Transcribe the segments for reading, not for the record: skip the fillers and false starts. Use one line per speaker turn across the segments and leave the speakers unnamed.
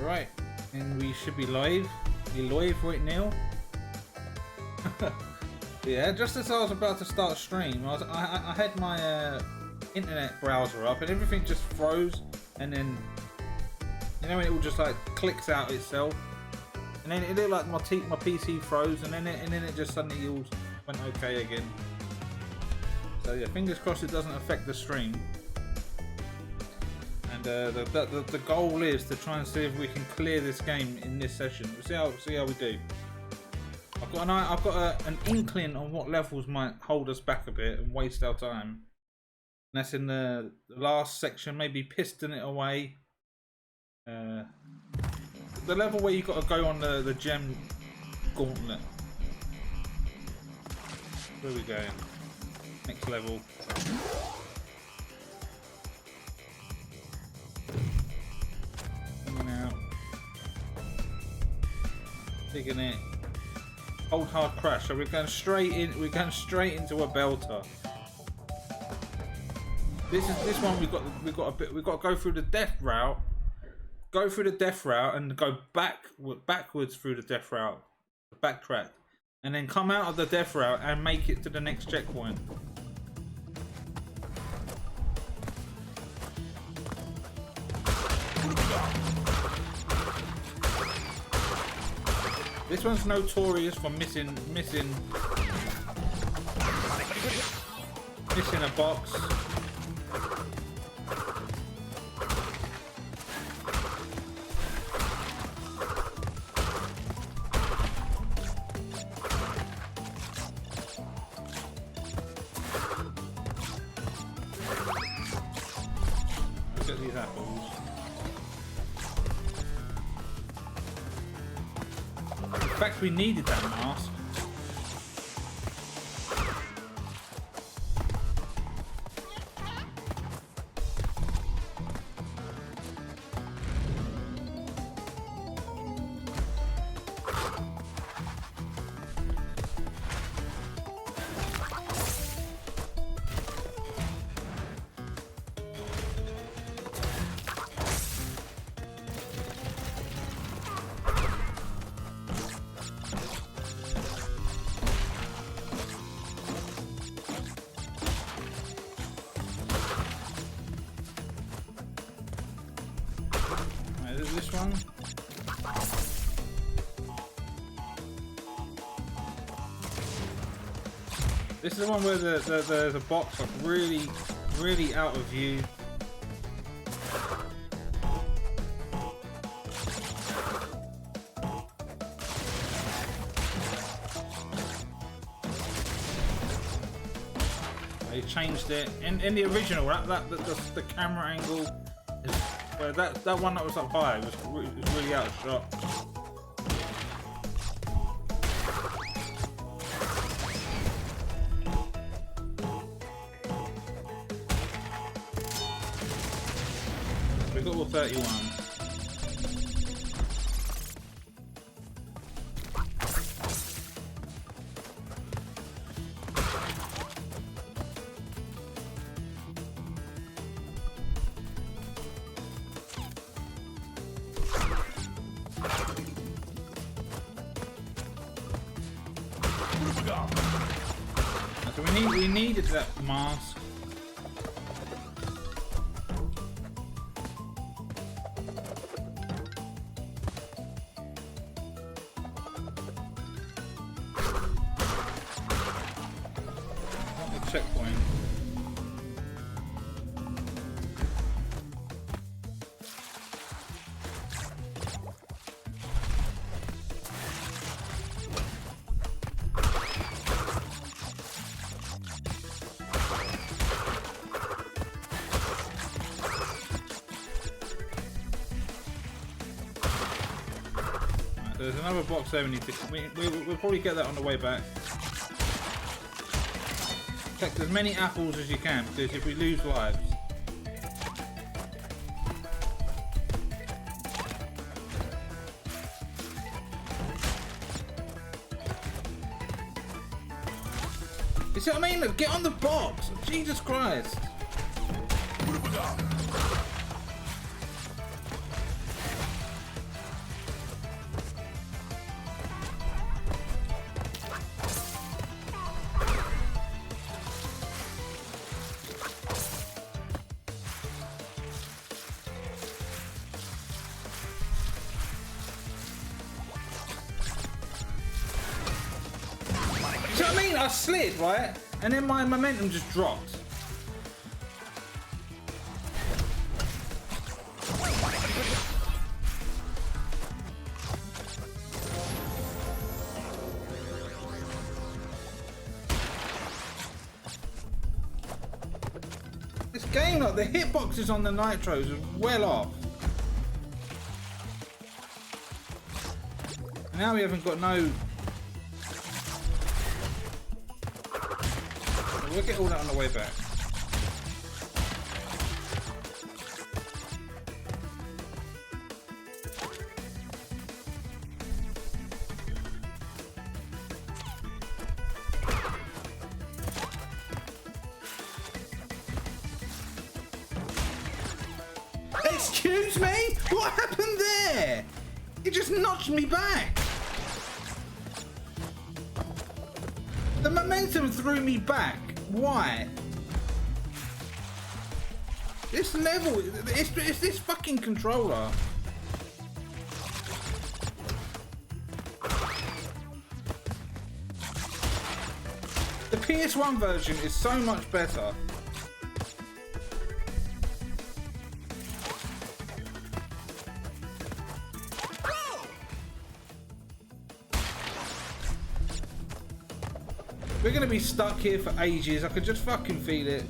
Right, and we should be live. We're live right now. Yeah, just as I was about to start a stream, I had my internet browser up and everything just froze, and then you know when it all just like clicks out itself, and then it looked like my PC froze, and then it just suddenly all went okay again. So yeah, fingers crossed it doesn't affect the stream. And the goal is to try and see if we can clear this game in this session. We'll see how we do. I've got an inkling on what levels might hold us back a bit and waste our time. And that's in the last section, maybe piston it away. The level where you've got to go on the gem gauntlet. Where are we going? Next level. Coming out. Digging it. Hold hard crash. So we're going straight in. We're going straight into a belter. This one we've got to go through the death route. Go through the death route and go backwards through the death route. Backtrack. And then come out of the death route and make it to the next checkpoint. This one's notorious for missing a box. Look at these apples. In fact, we needed that mask. This one. This is the one where the box are really out of view. They changed it in the original. The camera angle. Well, that one that was up high was really out of shot. We got all 31. So we needed that mask. The checkpoint. There's another box there we need to... We'll probably get that on the way back. Collect as many apples as you can, because if we lose lives... You see what I mean? Look, get on the box! Jesus Christ! I slid, right? And then my momentum just dropped. This game, like, the hitboxes on the nitros are well off. Now we haven't got no... We'll get all that on the way back. Excuse me? What happened there? It just notched me back. The momentum threw me back. Why? This level, it's this fucking controller. The PS1 version is so much better. We're gonna be stuck here for ages. I could just fucking feel it.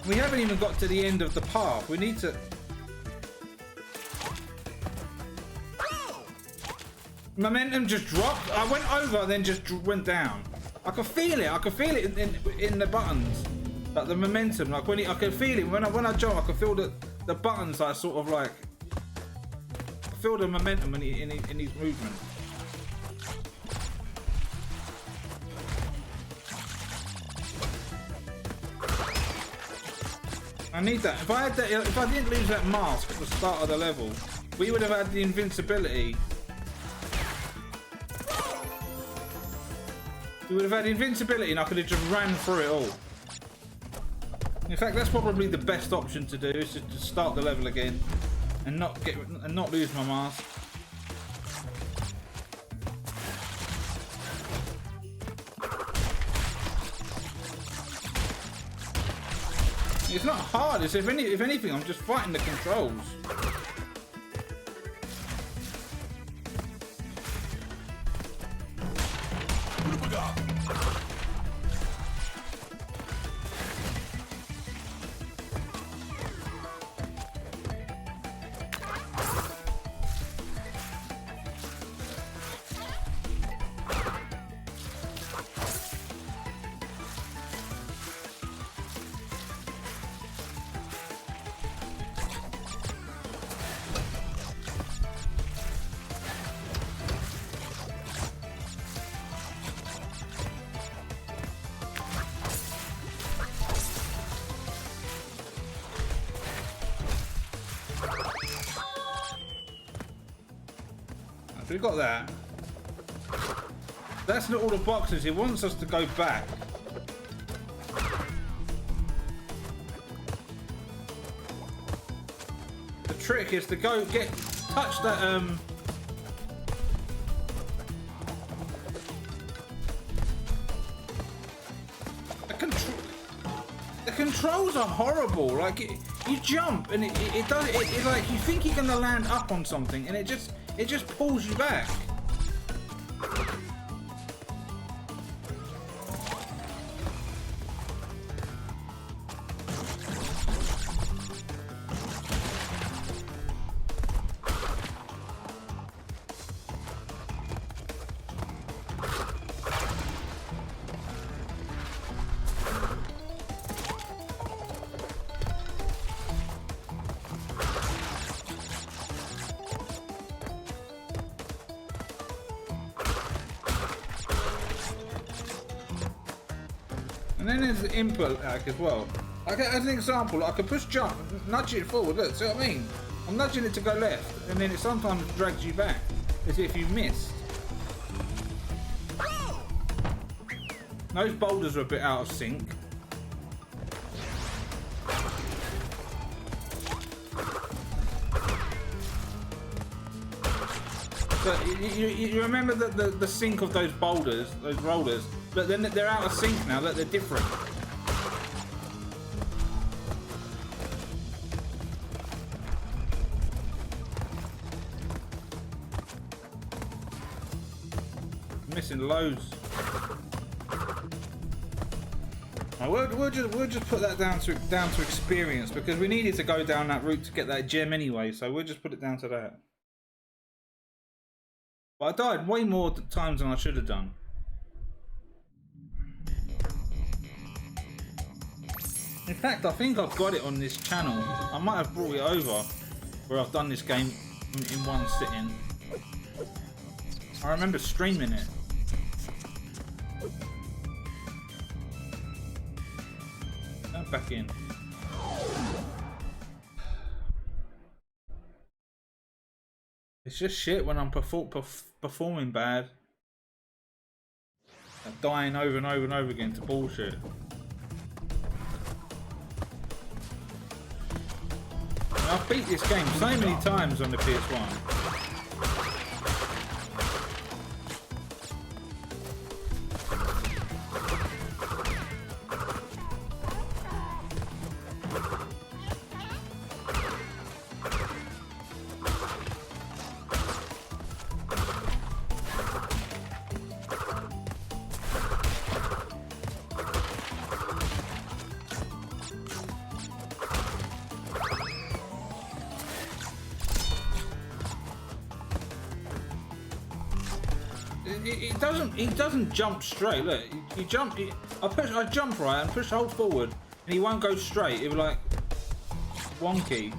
We haven't even got to the end of the path. We need to... Momentum just dropped. I went over, then just went down. I could feel it. I could feel it in the buttons. Like the momentum. Like when I could feel it when I jump. I could feel the buttons. Like sort of like. I feel the momentum in his movement. I need that. If I had that, if I didn't lose that mask at the start of the level, we would have had the invincibility. We would have had invincibility, and I could have just ran through it all. In fact, that's probably the best option to do: is to start the level again and not lose my mask. It's not hard. It's if anything, I'm just fighting the controls. We got that. That's not all the boxes. He wants us to go back. The trick is to touch that the controls are horrible. Like you jump and it like you think you're gonna land up on something and it just pulls you back. And then there's the input lag as well. Like as an example, I can push jump, nudge it forward. Look, see what I mean? I'm nudging it to go left, and then it sometimes drags you back, as if you missed. Those boulders are a bit out of sync. But you remember the sink of those boulders, those rollers? But then they're out of sync now. That they're different. I'm missing loads. Now we'll just put that down to experience, because we needed to go down that route to get that gem anyway. So we'll just put it down to that. But I died way more times than I should have done. In fact, I think I've got it on this channel. I might have brought it over where I've done this game in one sitting. I remember streaming it. Go back in. It's just shit when I'm performing bad. I'm dying over and over and over again to bullshit. I've beat this game so many times on the PS1. He doesn't jump straight. Look, he jump. I jump right and push hold forward, and he won't go straight. It was like wonky.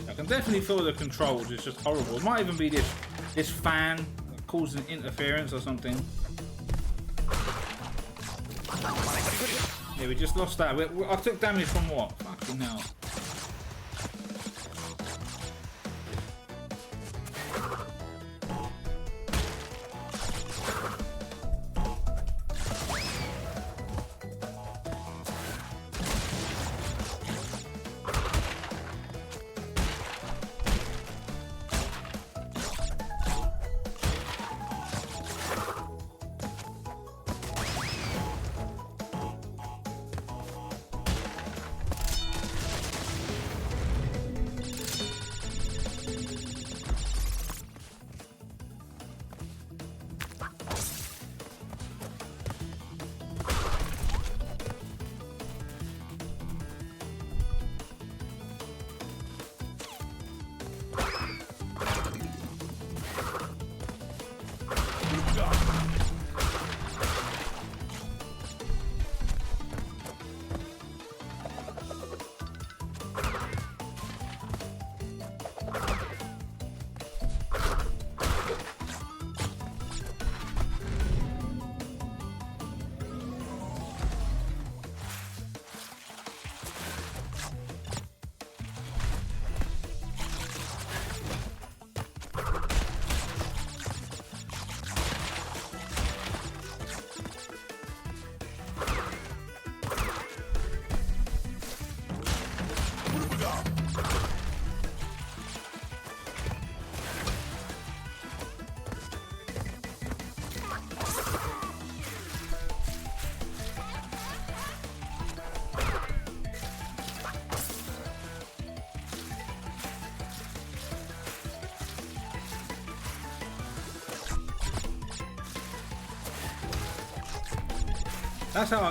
I can definitely feel the controls. It's just horrible. It might even be this fan causing interference or something. Yeah, we just lost that. I took damage from what? Fucking hell.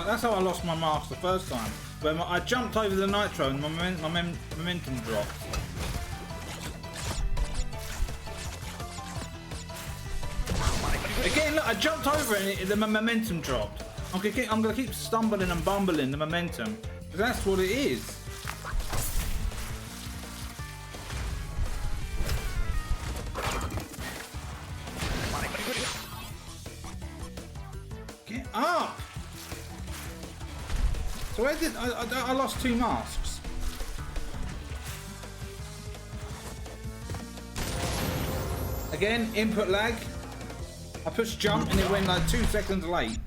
That's how I lost my mask the first time. where I jumped over the nitro and my momentum dropped. Again, look, I jumped over it and the momentum dropped. I'm gonna keep stumbling and bumbling the momentum. That's what it is. Get up! So I lost 2 masks. Again, input lag. I pushed jump and it went like 2 seconds late.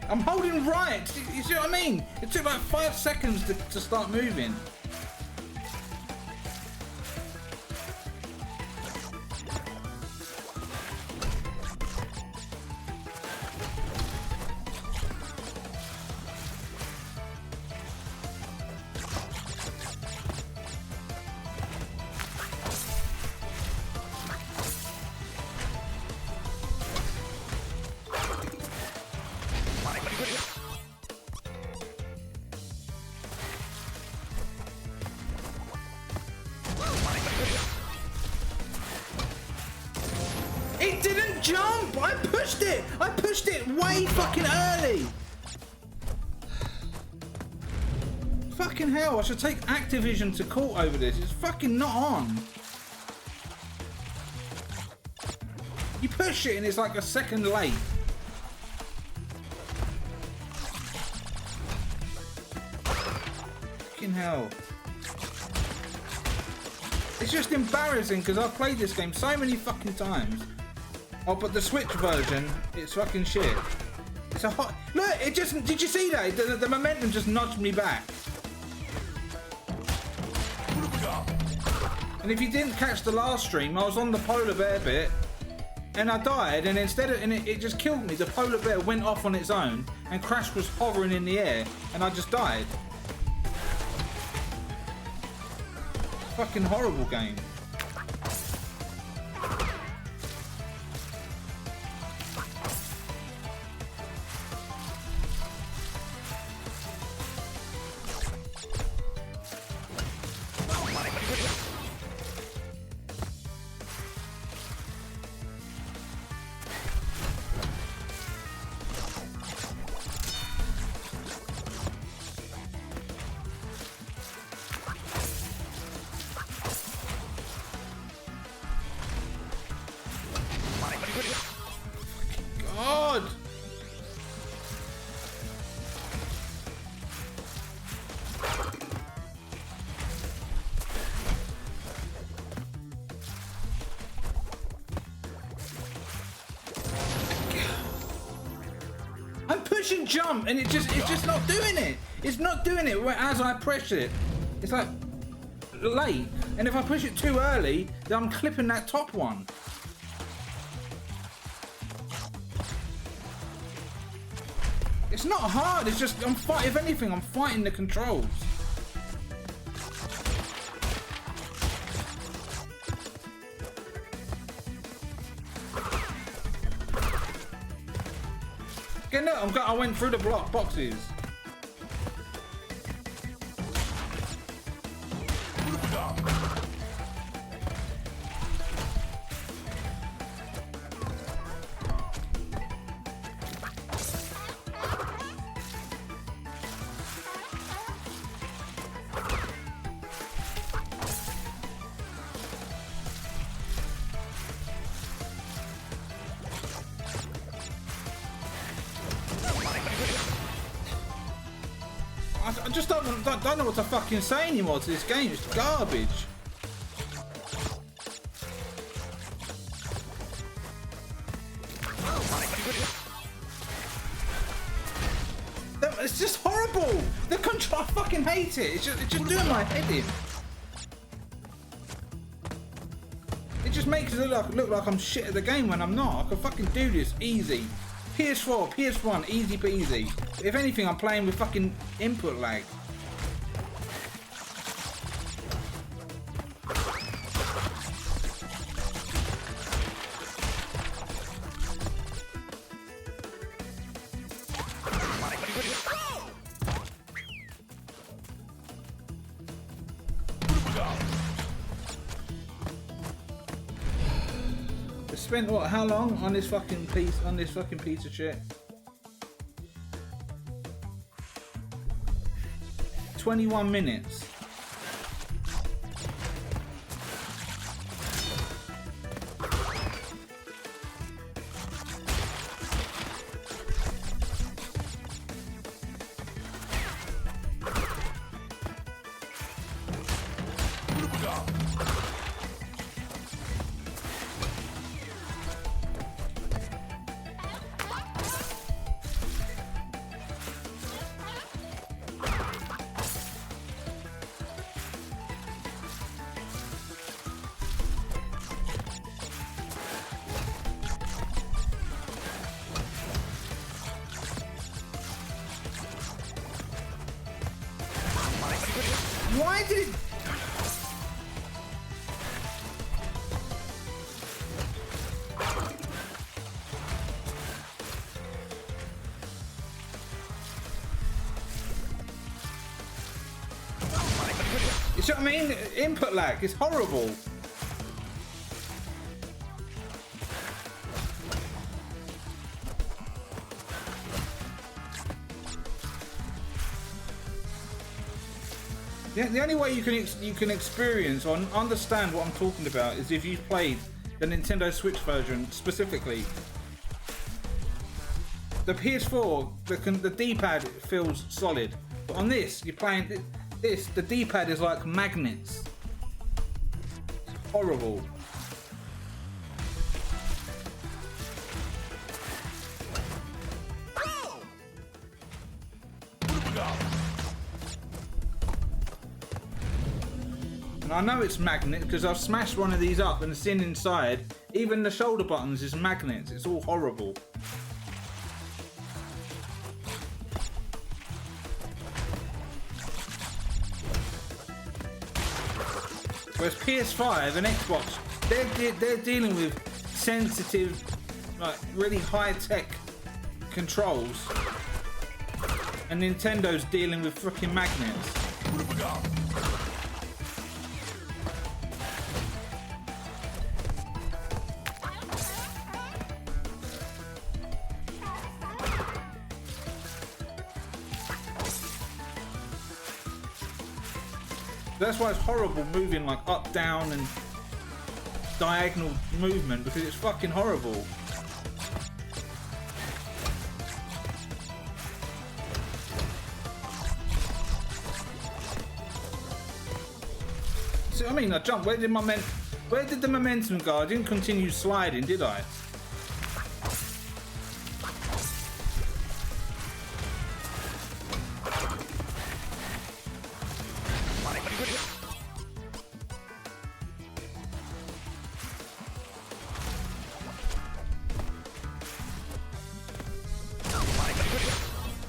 I'm holding right. You see what I mean? It took like 5 seconds to start moving. It didn't jump! I pushed it! I pushed it way fucking early! Fucking hell, I should take Activision to court over this. It's fucking not on. You push it and it's like a second late. Fucking hell. It's just embarrassing because I've played this game so many fucking times. Oh, but the Switch version, it's fucking shit. It's a hot... Look, it just... Did you see that? The momentum just nudged me back. And if you didn't catch the last stream, I was on the polar bear bit and I died, and instead of... And it just killed me. The polar bear went off on its own and Crash was hovering in the air and I just died. Fucking horrible game. God! I'm pushing jump and it's just not doing it. It's not doing it as I press it. It's like late, and if I push it too early, then I'm clipping that top one. It's not hard, it's just, if anything, I'm fighting the controls. Okay, look, I went through the boxes. I just don't know what to fucking say anymore to this game. It's garbage. fucking hate it. It's just doing my head in. It just makes it look like I'm shit at the game when I'm not. I can fucking do this easy. PS4, PS1, easy peasy. If anything, I'm playing with fucking input lag. Spent what? How long on this fucking piece? On this fucking piece of shit? 21 minutes. Why did it... You see what I mean? Input lag is horrible. The only way you can experience or understand what I'm talking about is if you've played the Nintendo Switch version specifically. The PS4, the D-pad feels solid, but on this, you're playing this. The D-pad is like magnets. It's horrible. And I know it's magnet because I've smashed one of these up and it's in inside. Even the shoulder buttons is magnets. It's all horrible. Whereas PS5 and Xbox, they're dealing with sensitive, like really high-tech controls, and Nintendo's dealing with freaking magnets. That's why it's horrible moving like up, down and diagonal movement, because it's fucking horrible. See, I mean, I jumped. Where did the momentum go? I didn't continue sliding, did I?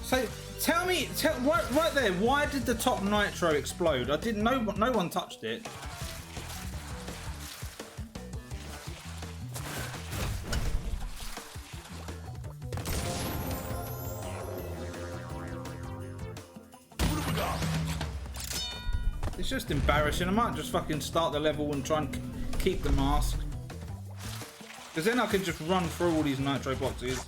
So tell right there, why did the top nitro explode? I didn't know. No one touched it. It's just embarrassing. I might just fucking start the level and try and keep the mask, because then I can just run through all these nitro boxes.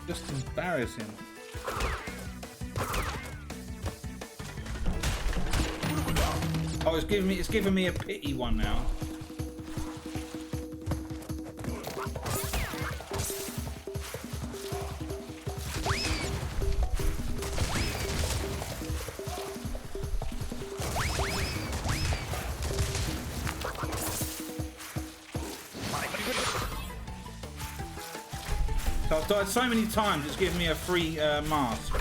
Just embarrassing. Oh, it's giving me a pity one now. So I've died so many times, it's given me a free mask.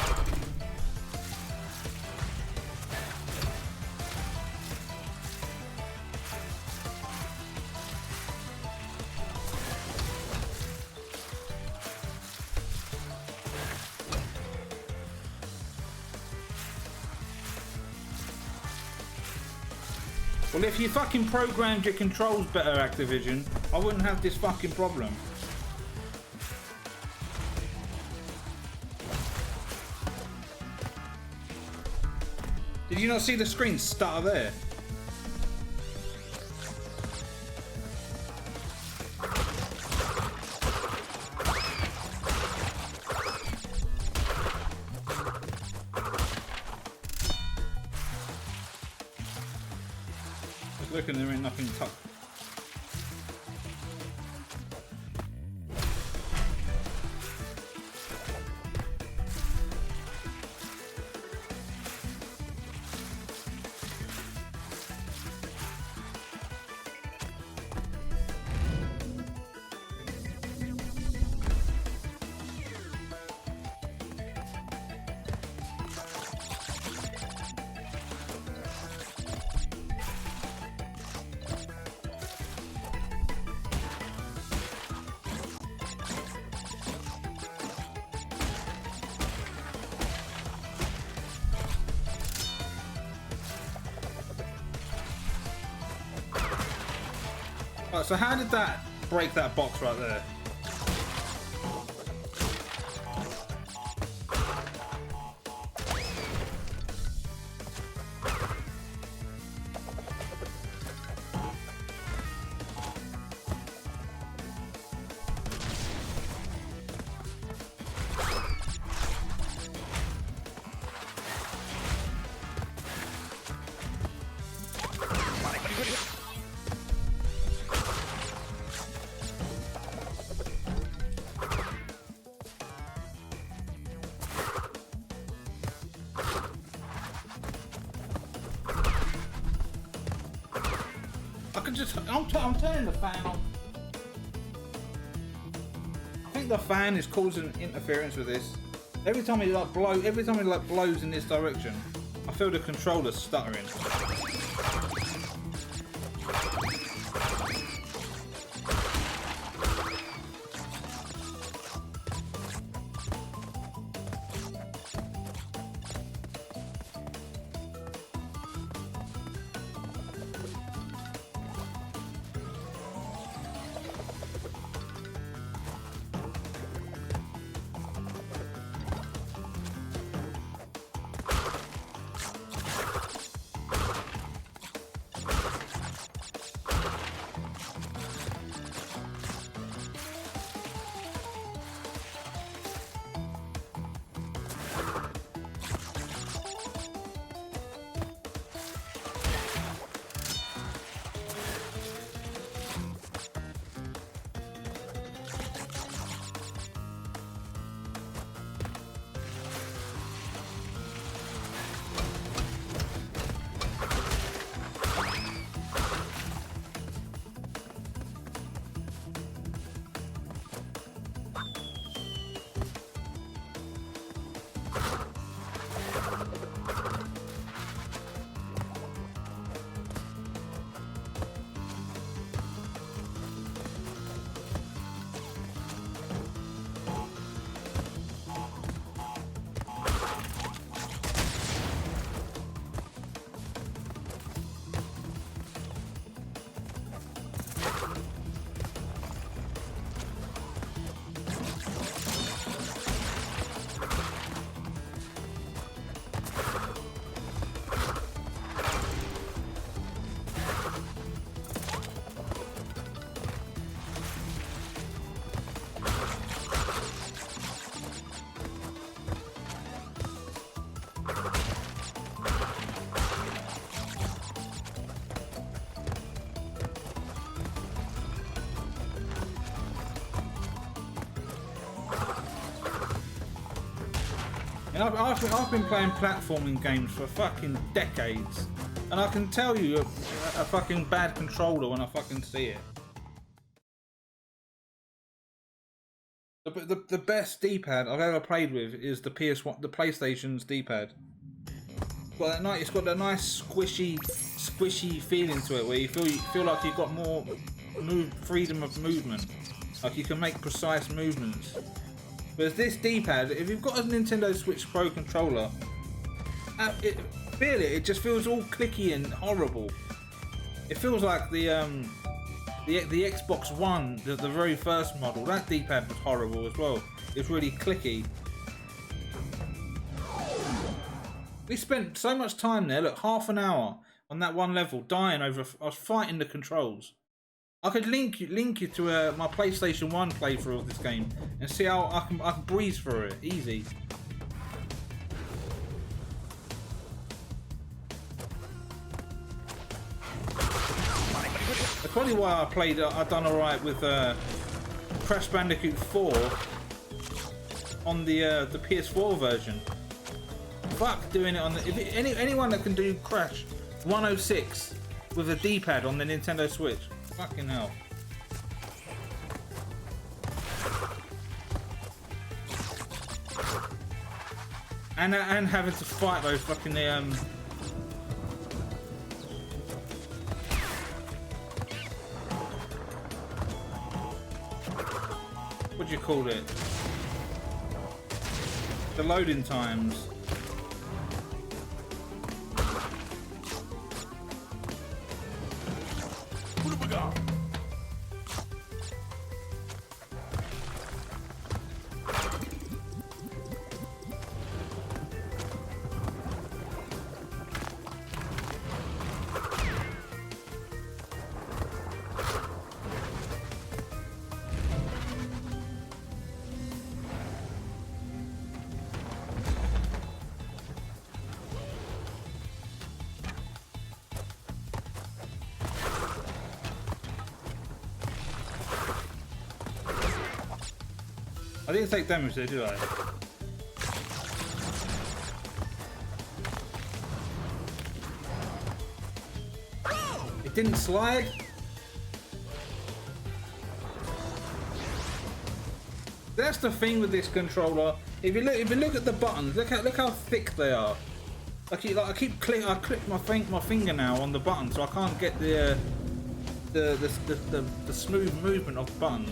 Well, if you fucking programmed your controls better, Activision, I wouldn't have this fucking problem. Did you not see the screen stutter there? Just looking, there ain't nothing tucked. Right, so how did that break that box right there? I'm turning the fan on. I think the fan is causing interference with this. Every time it blows in this direction, I feel the controller stuttering. And I've been playing platforming games for fucking decades, and I can tell you a fucking bad controller when I fucking see it. The best D-pad I've ever played with is the PS1, the PlayStation's D-pad. It's got that nice squishy feeling to it, where you feel like you've got more freedom of movement, like you can make precise movements. Whereas this D-pad, if you've got a Nintendo Switch Pro controller, it just feels all clicky and horrible. It feels like the Xbox One, the very first model, that D-pad was horrible as well. It's really clicky. We spent so much time there, look, half an hour on that one level, dying over. I was fighting the controls. I could link you to my PlayStation 1 playthrough of this game and see how I can breeze through it, easy. That's probably why I've done alright with Crash Bandicoot 4 on the PS4 version. Fuck doing it on the... anyone that can do Crash 106 with a D-pad on the Nintendo Switch. Fucking hell. And having to fight those fucking what do you call it? The loading times. I didn't take damage there, did I? It didn't slide? That's the thing with this controller. If you look at the buttons, look how thick they are. I click my finger now on the button, so I can't get the smooth movement of the buttons.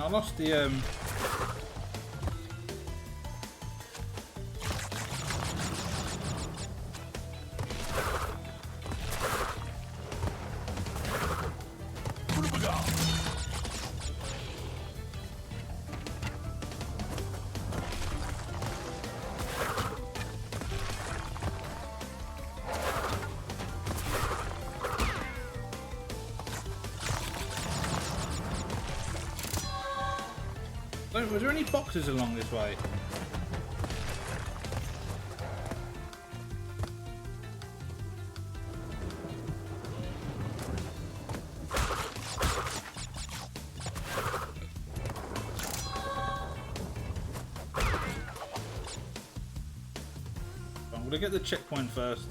I lost the was there any boxes along this way? I'm gonna get the checkpoint first.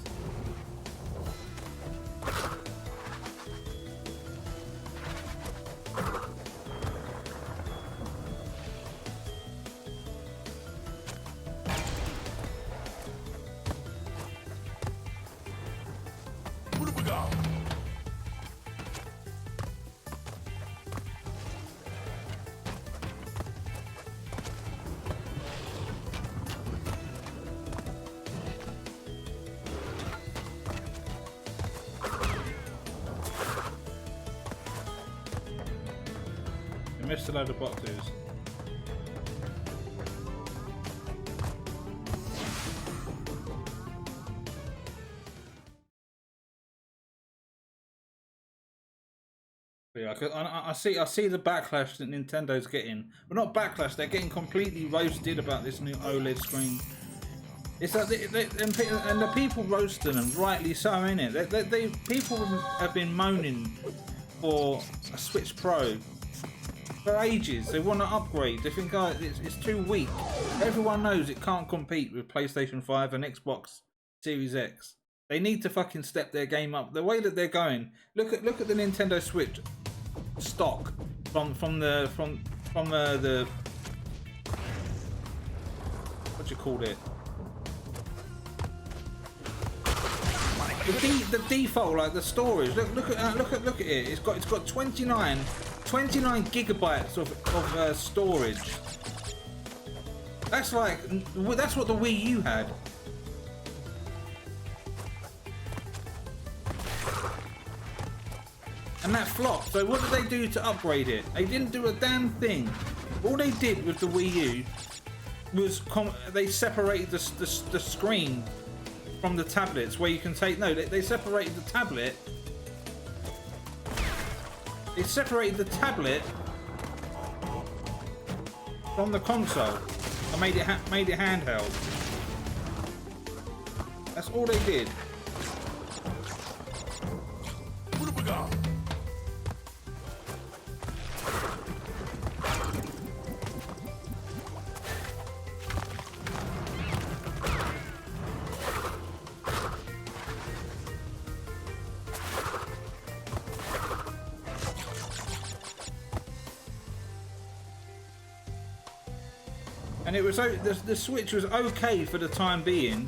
missed a load of boxes. Yeah, I see the backlash that Nintendo's getting. But not backlash, they're getting completely roasted about this new OLED screen. It's like and the people roasting them, rightly so, innit? People have been moaning for a Switch Pro for ages. They want to upgrade. They think, oh, it's too weak. Everyone knows it can't compete with PlayStation 5 and Xbox Series X. They need to fucking step their game up. The way that they're going, look at the Nintendo Switch stock from the what do you call it? The default, like the storage. Look at it. It's got 29 gigabytes of storage. That's what the Wii U had. And that flopped. So what did they do to upgrade it? They didn't do a damn thing. All they did with the Wii U was they separated the screen from the tablets, where you can take. No, they separated the tablet. They separated the tablet from the console and made it handheld. That's all they did.
What have we got?
And it was the Switch was okay for the time being,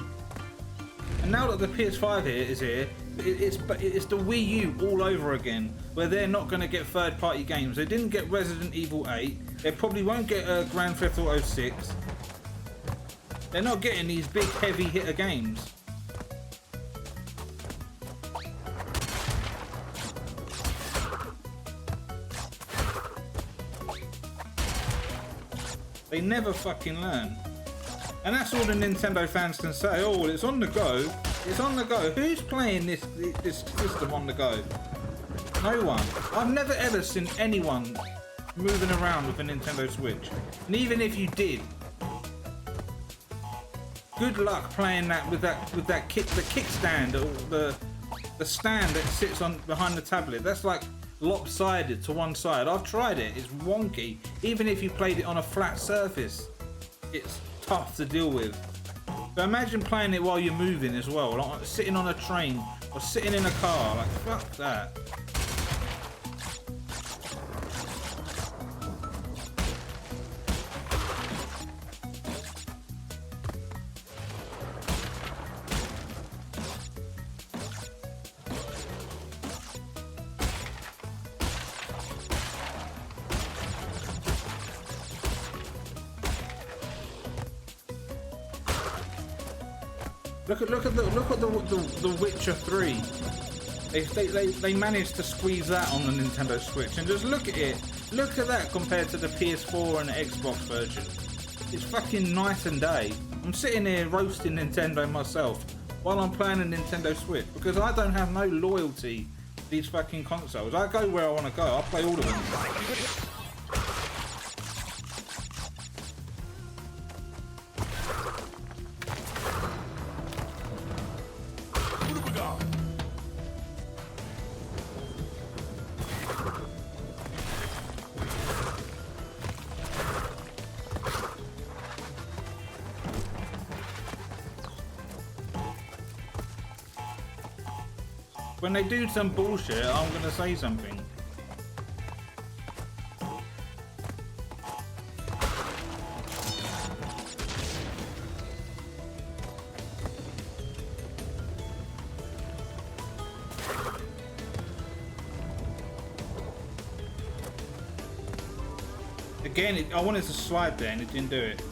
and now that the PS5 is here, it's the Wii U all over again, where they're not going to get third-party games. They didn't get Resident Evil 8. They probably won't get Grand Theft Auto 6. They're not getting these big, heavy hitter games. They never fucking learn. And that's all the Nintendo fans can say. Oh, well, it's on the go. It's on the go. Who's playing this system on the go? No one. I've never ever seen anyone moving around with a Nintendo Switch. And even if you did, good luck playing that with the kickstand, or the stand that sits on behind the tablet. That's like lopsided to one side. I've tried it. It's wonky. Even if you played it on a flat surface, it's tough to deal with. But imagine playing it while you're moving as well, like sitting on a train or sitting in a car. Like, fuck that. Look at the Witcher 3. They managed to squeeze that on the Nintendo Switch, and just look at it. Look at that compared to the PS4 and the Xbox version. It's fucking night and day. I'm sitting here roasting Nintendo myself while I'm playing a Nintendo Switch because I don't have no loyalty to these fucking consoles. I go where I want to go. I play all of them. When they do some bullshit, I'm gonna say something. Again, I wanted to slide there and it didn't do it.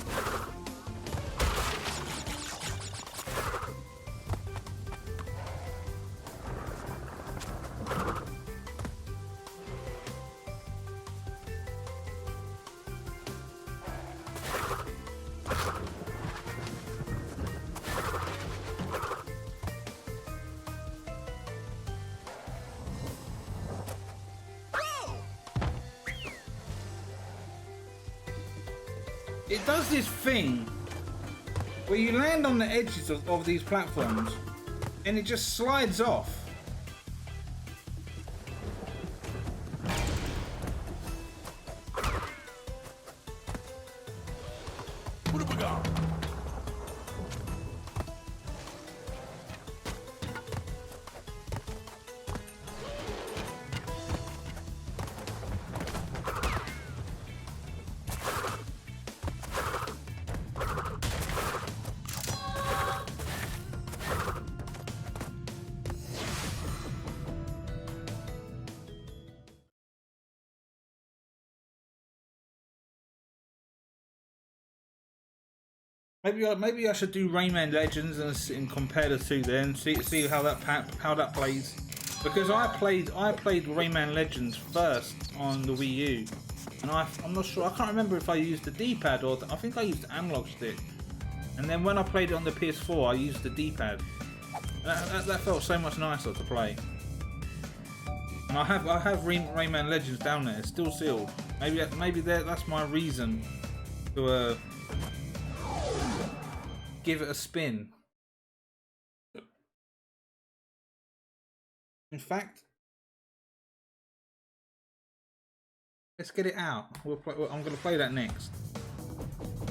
It does this thing where you land on the edges of these platforms and it just slides off.
What have we got?
Maybe I should do Rayman Legends and compare the two then, see how that plays. Because I played Rayman Legends first on the Wii U, and I'm not sure, I can't remember if I used the D-pad or I think I used the analog stick. And then when I played it on the PS4, I used the D-pad. That felt so much nicer to play. And I have Rayman Legends down there, it's still sealed. Maybe that's my reason to give it a spin. In fact, let's get it out. I'm going to play that next.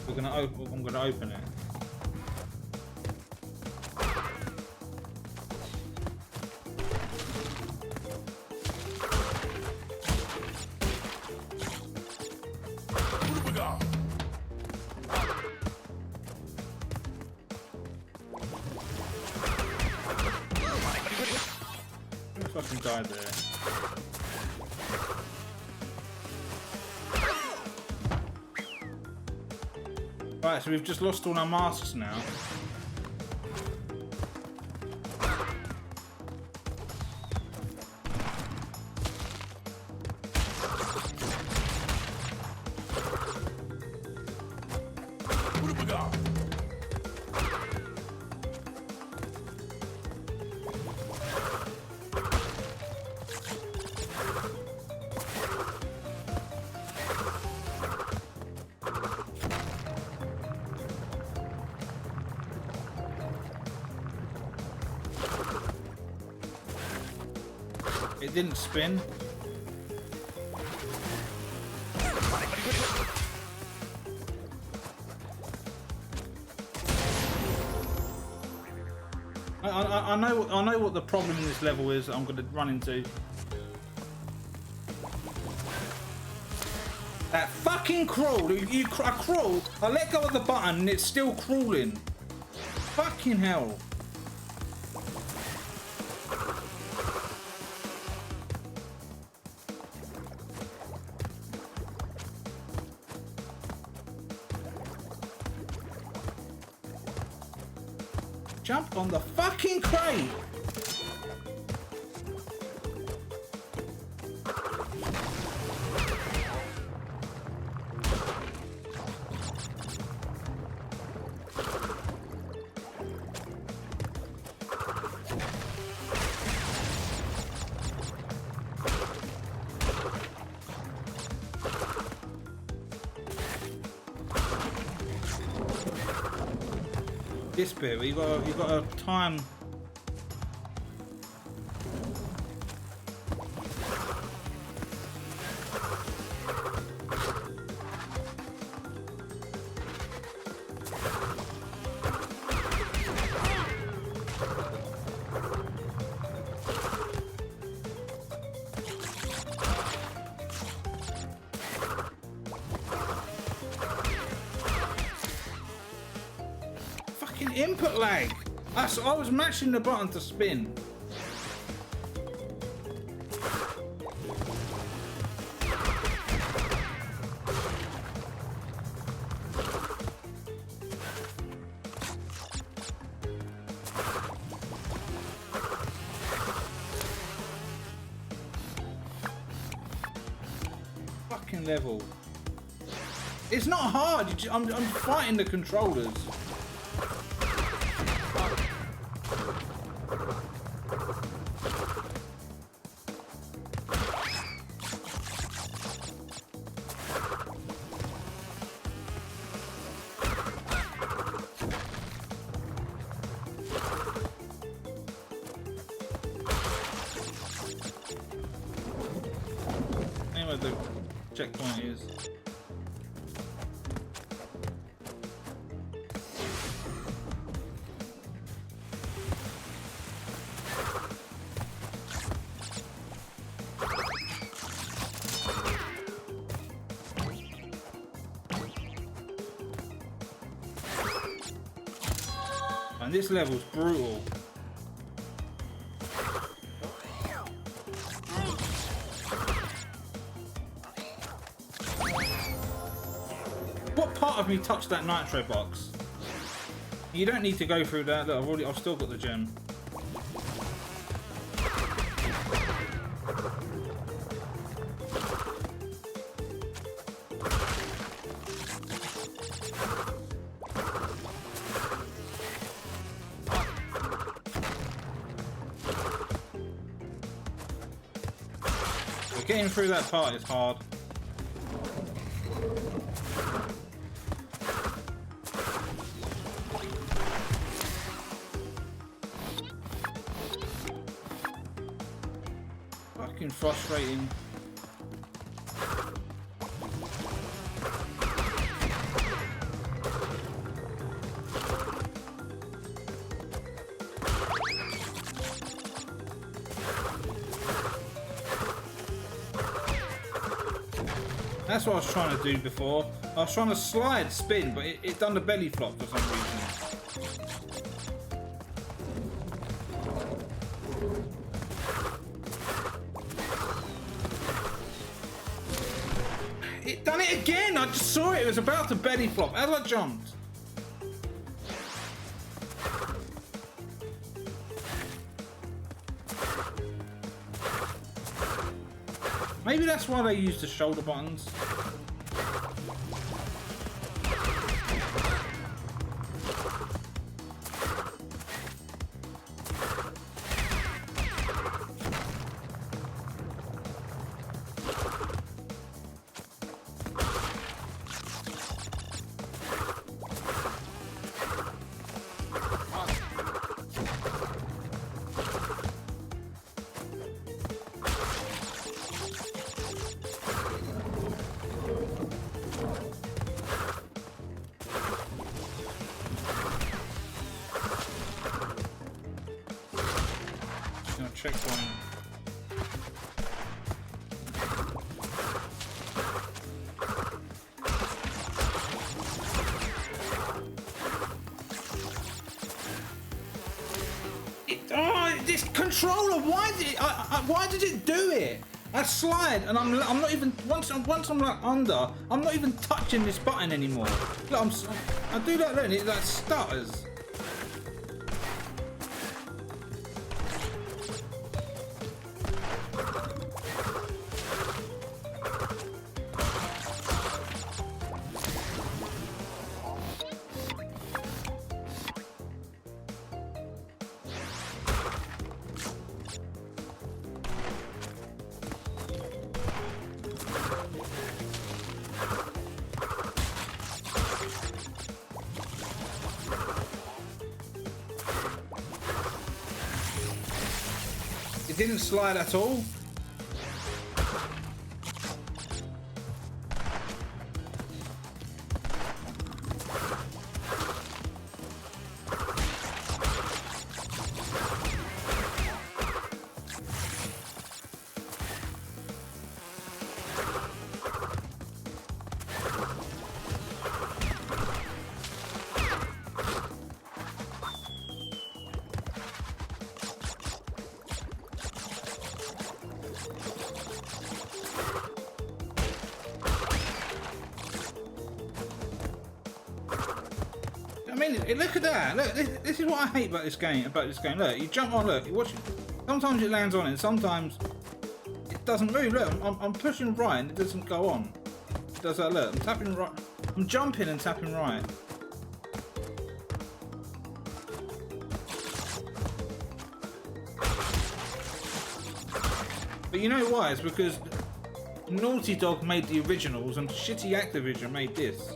I'm going to open it.
What have we got?
I fucking died there. Right, so we've just lost all our masks now.
What have we got?
It didn't spin. I know what the problem in this level is that I'm going to run into. That fucking crawl! I crawl, I let go of the button and it's still crawling. Fucking hell. Jump on the fucking crate! This bit, you got a time. Input lag. I was mashing the button to spin. Fucking level. It's not hard. I'm fighting the controllers. checkpoint is. And this level's brutal. What part of me touched that nitro box? You don't need to go through that. Look, I've still got the gem. Getting through that part is hard. Fucking frustrating. That's what I was trying to do before. I was trying to slide spin, but it done the belly flop for some reason. It done it again! I just saw it, it was about to belly flop as I jumped. Maybe that's why they use the shoulder buttons. Checkpoint. This controller! Why did it do it? I slide and I'm not even once I'm like under. I'm not even touching this button anymore. Look, I do that then. It like stutters. It didn't slide at all. I mean, look at that. Look, this is what I hate about this game. Look, you jump on. Look, you watch. Sometimes it lands on it. Sometimes it doesn't move. Look, I'm pushing right and it doesn't go on. It does that. Look, I'm tapping right. I'm jumping and tapping right. But you know why? It's because Naughty Dog made the originals and shitty Activision made this.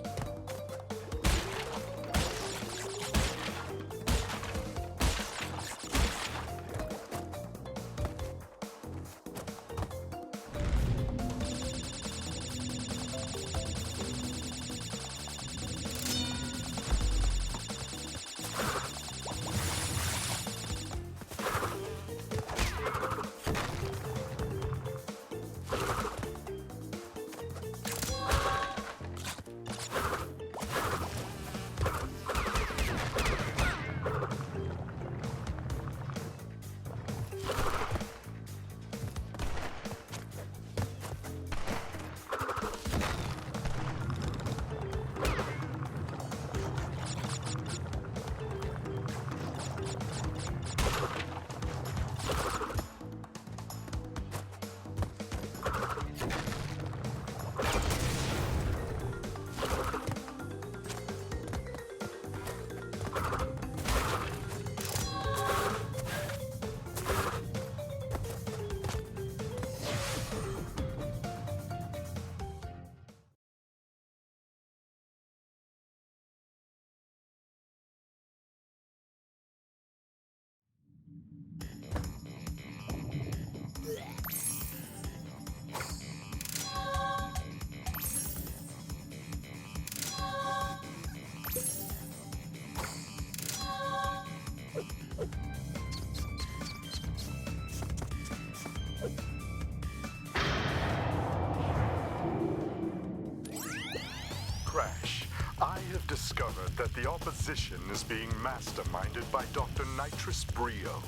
discovered that the opposition is being masterminded by Dr. Nitrous Brio,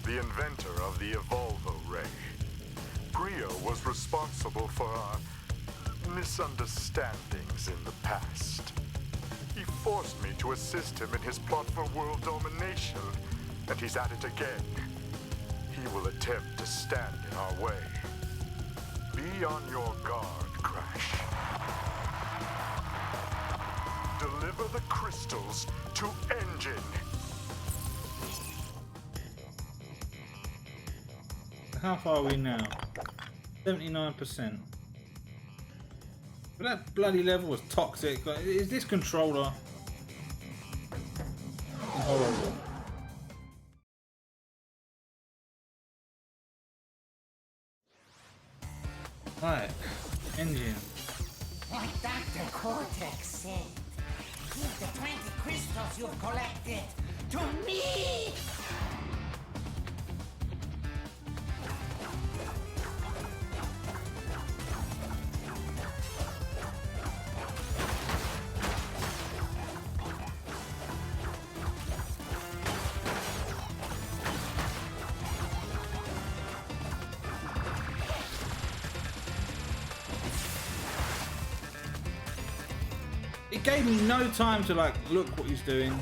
the inventor of the Evolvo Ray. Brio was responsible for our misunderstandings in the past. He forced me to assist him in his plot for world domination, and he's at it again. He will attempt to stand in our way. Be on your guard, Crash. Deliver the crystals to Engine.
How far are we now? 79%. But that bloody level was toxic. Like, is this controller horrible? Right, Engine.
Like Dr. Cortex said, keep the 20 crystals you've collected to me!
It gave me no time to like look what he's doing.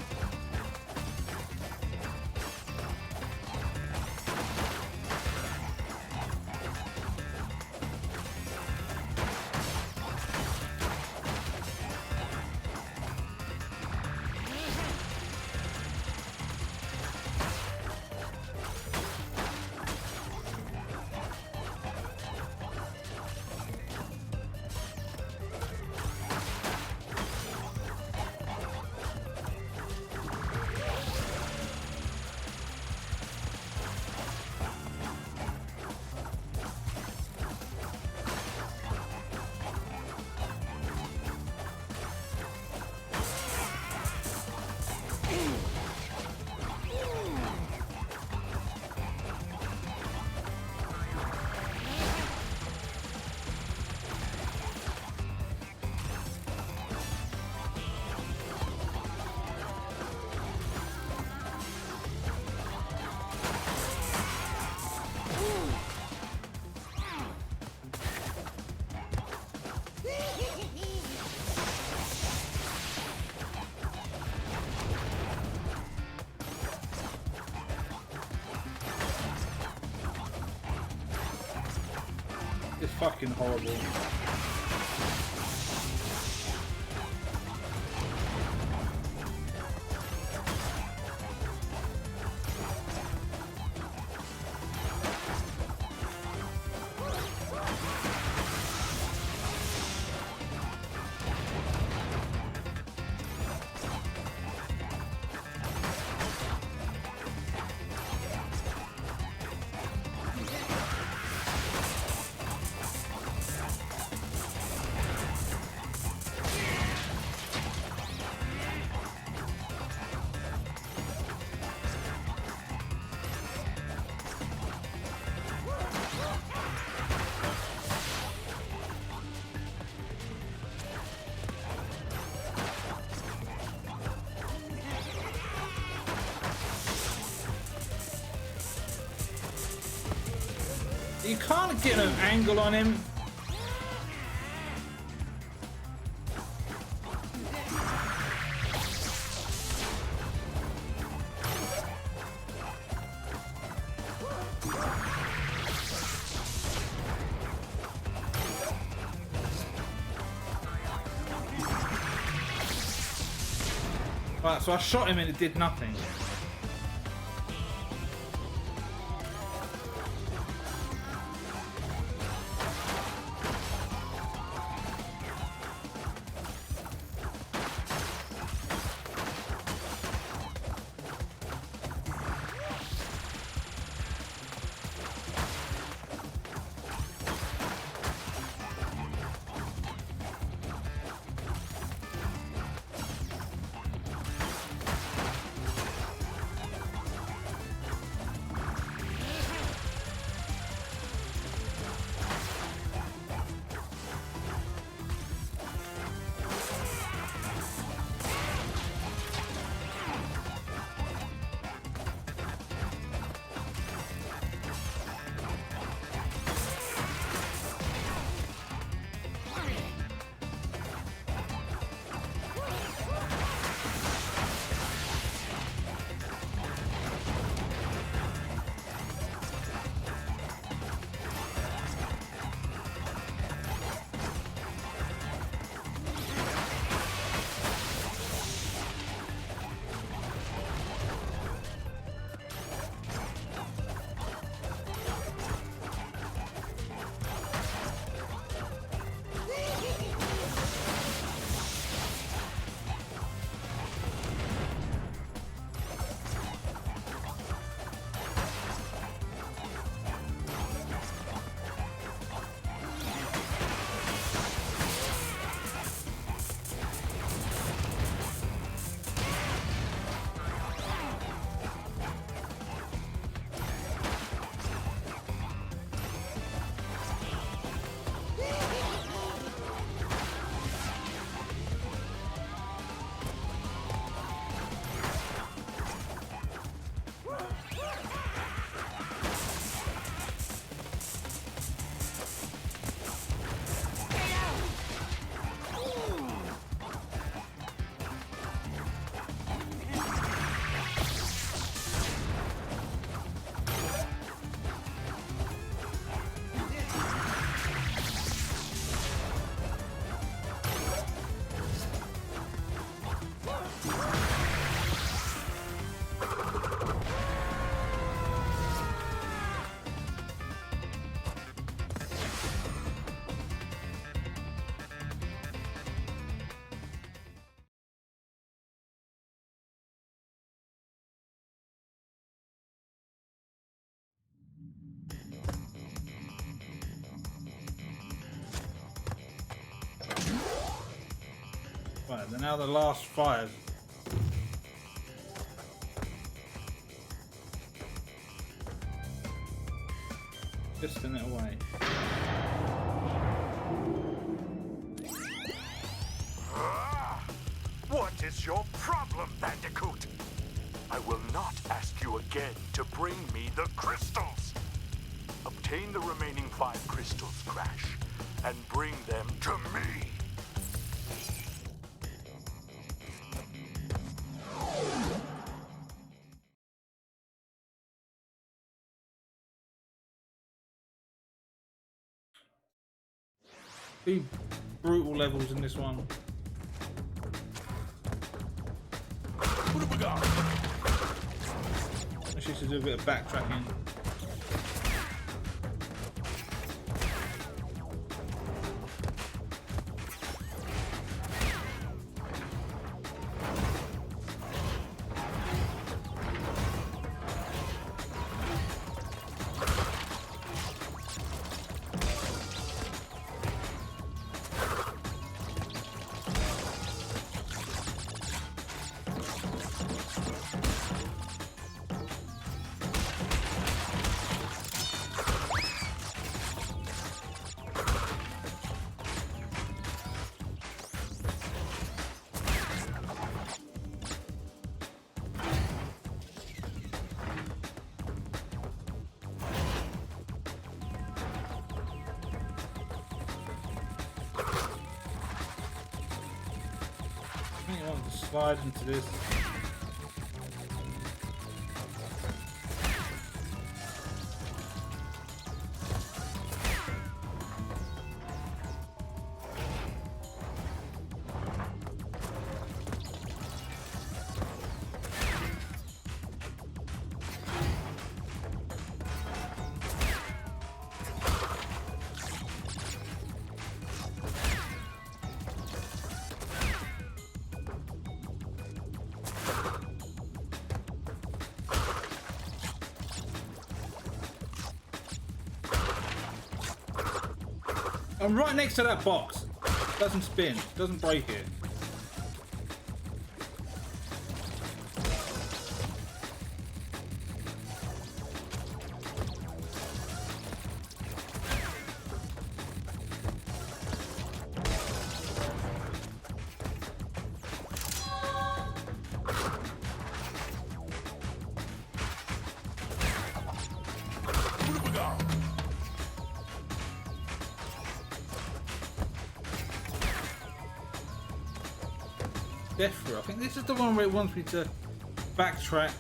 It's fucking horrible. You can't get an angle on him. Right, so I shot him and it did nothing. Right, they're now the last 5. Piston it away.
What is your problem, Bandicoot? I will not ask you again to bring me the crystals. Obtain the remaining 5 crystals, Crash, and bring them to me.
Two brutal levels in this one. I should do a bit of backtracking. I think I want to slide into this. I'm right next to that box. Doesn't spin, doesn't break it. Death through. I think this is the one where it wants me to backtrack.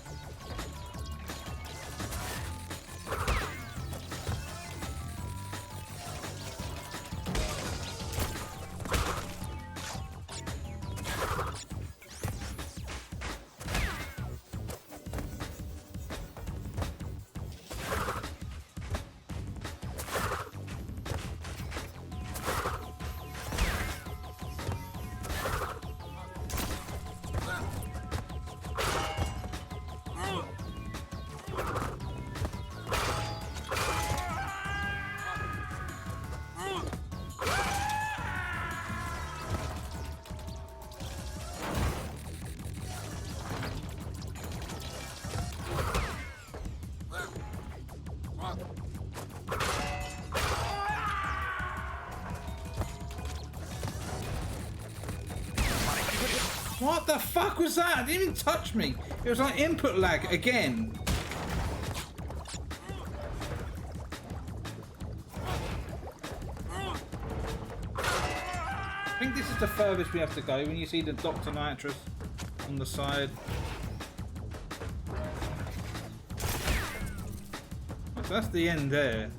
What the fuck was that? It didn't even touch me. It was like input lag again. I think this is the furthest we have to go when you see the Dr. Nitrous on the side. So that's the end there.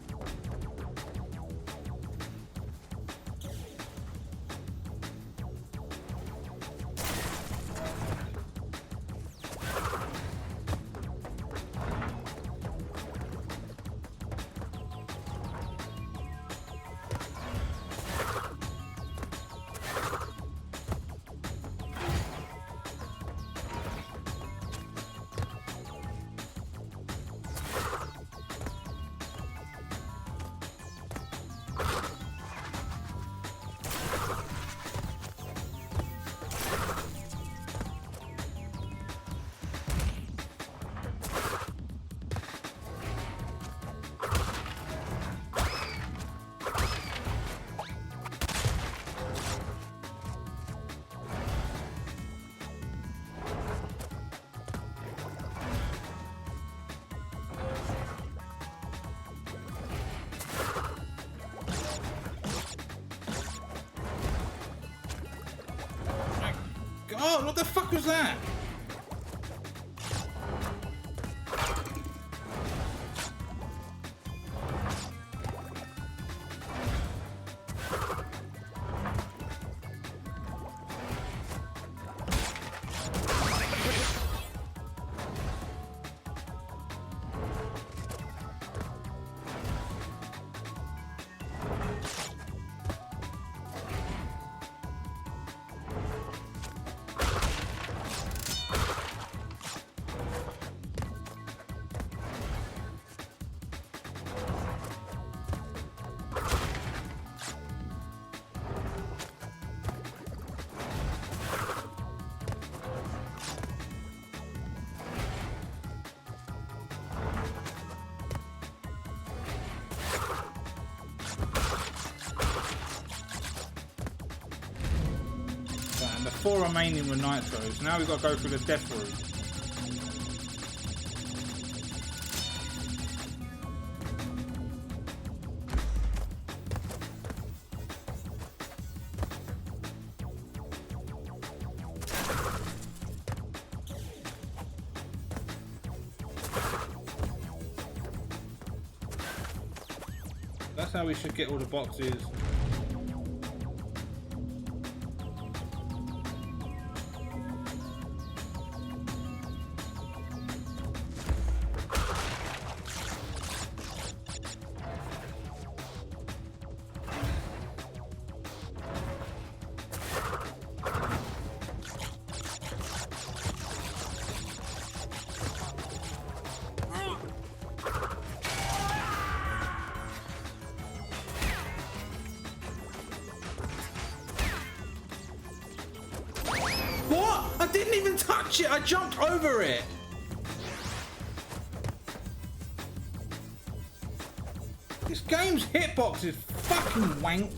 Oh, what the fuck was that? And the 4 remaining were nitros. Now we've got to go through the death route. That's how we should get all the boxes. What? I didn't even touch it. I jumped over it. This game's hitbox is fucking wank.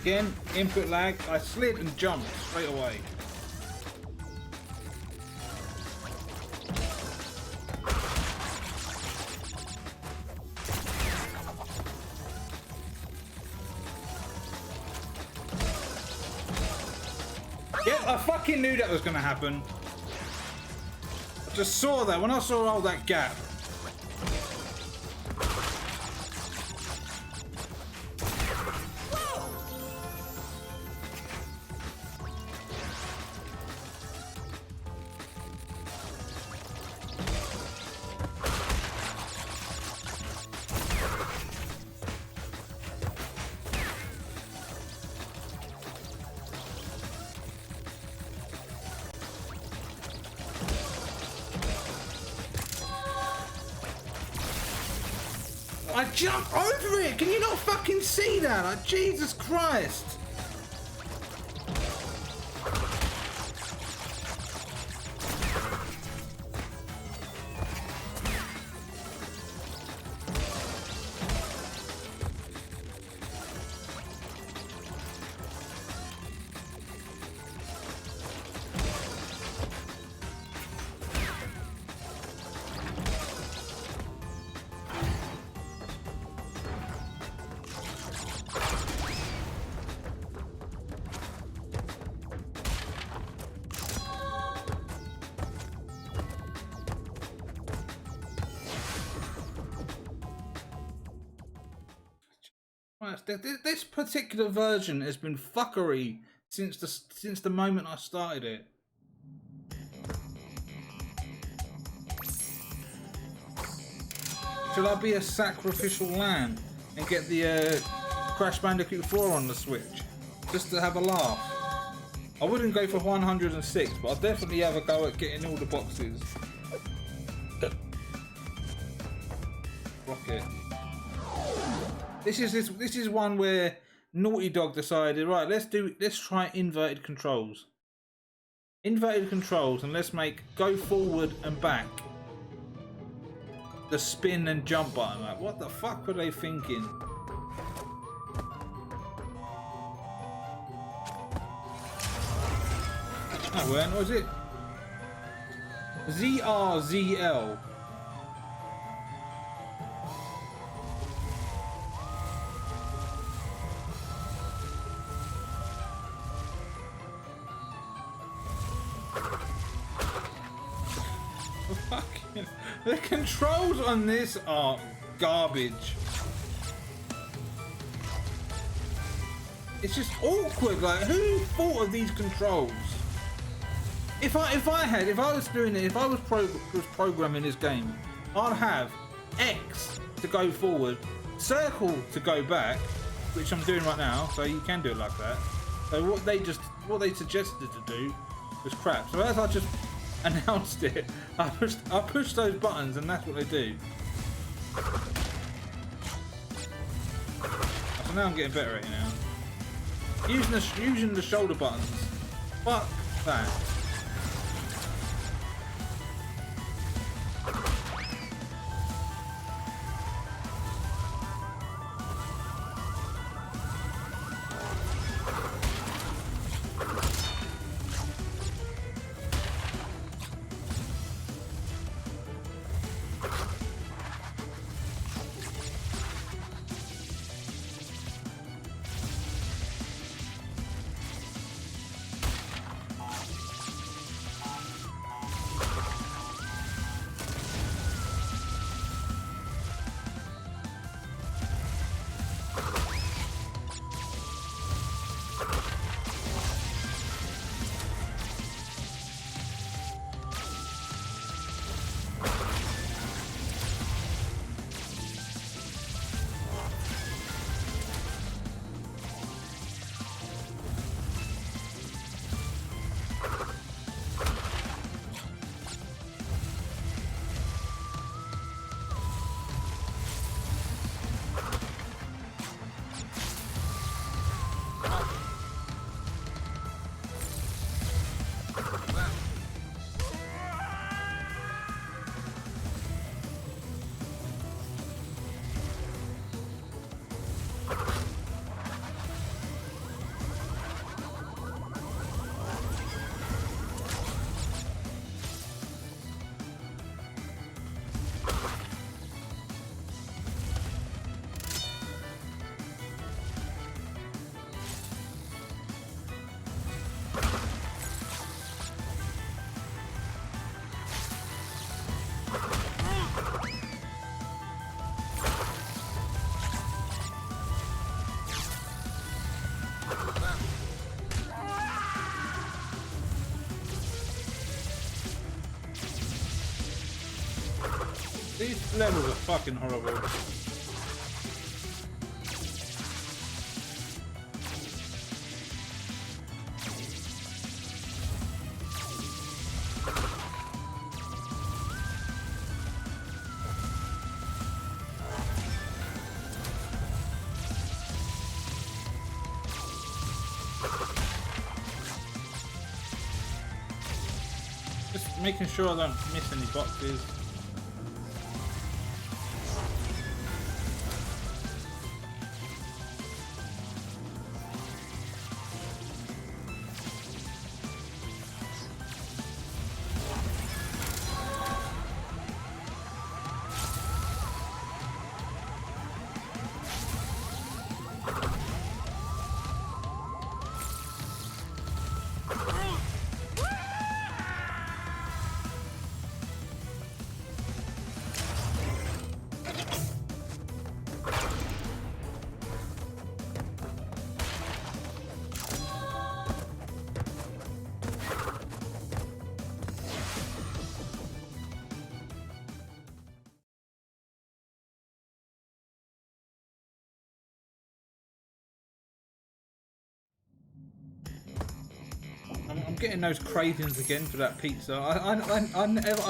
Again, input lag. I slid and jumped straight away. Yep, I fucking knew that was going to happen. I just saw that when I saw all that gap. I jumped over it! Can you not fucking see that? Like, Jesus Christ! Christ, this particular version has been fuckery since the moment I started it. Shall I be a sacrificial lamb and get the Crash Bandicoot 4 on the Switch just to have a laugh? I wouldn't go for 106, but I'll definitely have a go at getting all the boxes. Rocket. This is one where Naughty Dog decided, right, let's try inverted controls. Inverted controls, and let's make go forward and back the spin and jump button. Like, what the fuck were they thinking? Oh, when was it? ZRZL. Fucking, the controls on this are garbage. It's just awkward. Like, who thought of these controls? If I was programming this game, I'd have X to go forward, circle to go back, which I'm doing right now. So you can do it like that. So what they suggested to do was crap. So as I just announced it, I pushed those buttons, and that's what they do. So now I'm getting better at it now. Using the shoulder buttons. Fuck that. These levels are fucking horrible. Just making sure I don't miss any boxes. getting those cravings again for that pizza. I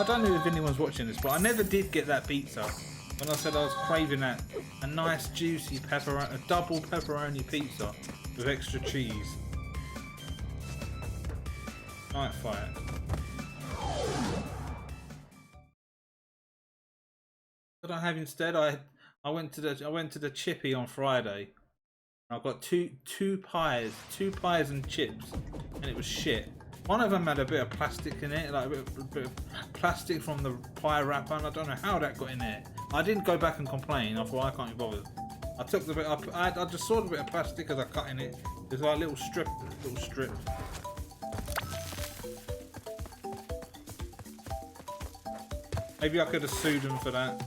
don't know if anyone's watching this, but I never did get that pizza. When I said I was craving that, a nice juicy pepperoni, a double pepperoni pizza with extra cheese. Night fight. What did I have instead? I went to the Chippy on Friday. I got two pies and chips, and it was shit. One of them had a bit of plastic in it, like a bit of plastic from the pie wrapper, and I don't know how that got in there. I didn't go back and complain. I thought I can't be bothered. I took the bit up. I just saw the bit of plastic as I cut in it. There's like a little strip. Maybe I could have sued them for that.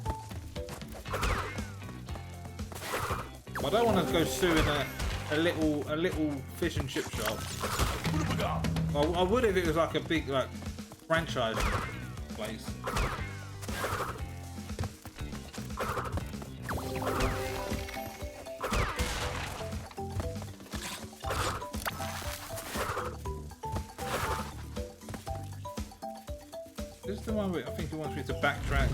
I don't want to go suing a little fish and chip shop. Well, I would if it was like a big franchise place. This is the one where I think he wants me to backtrack.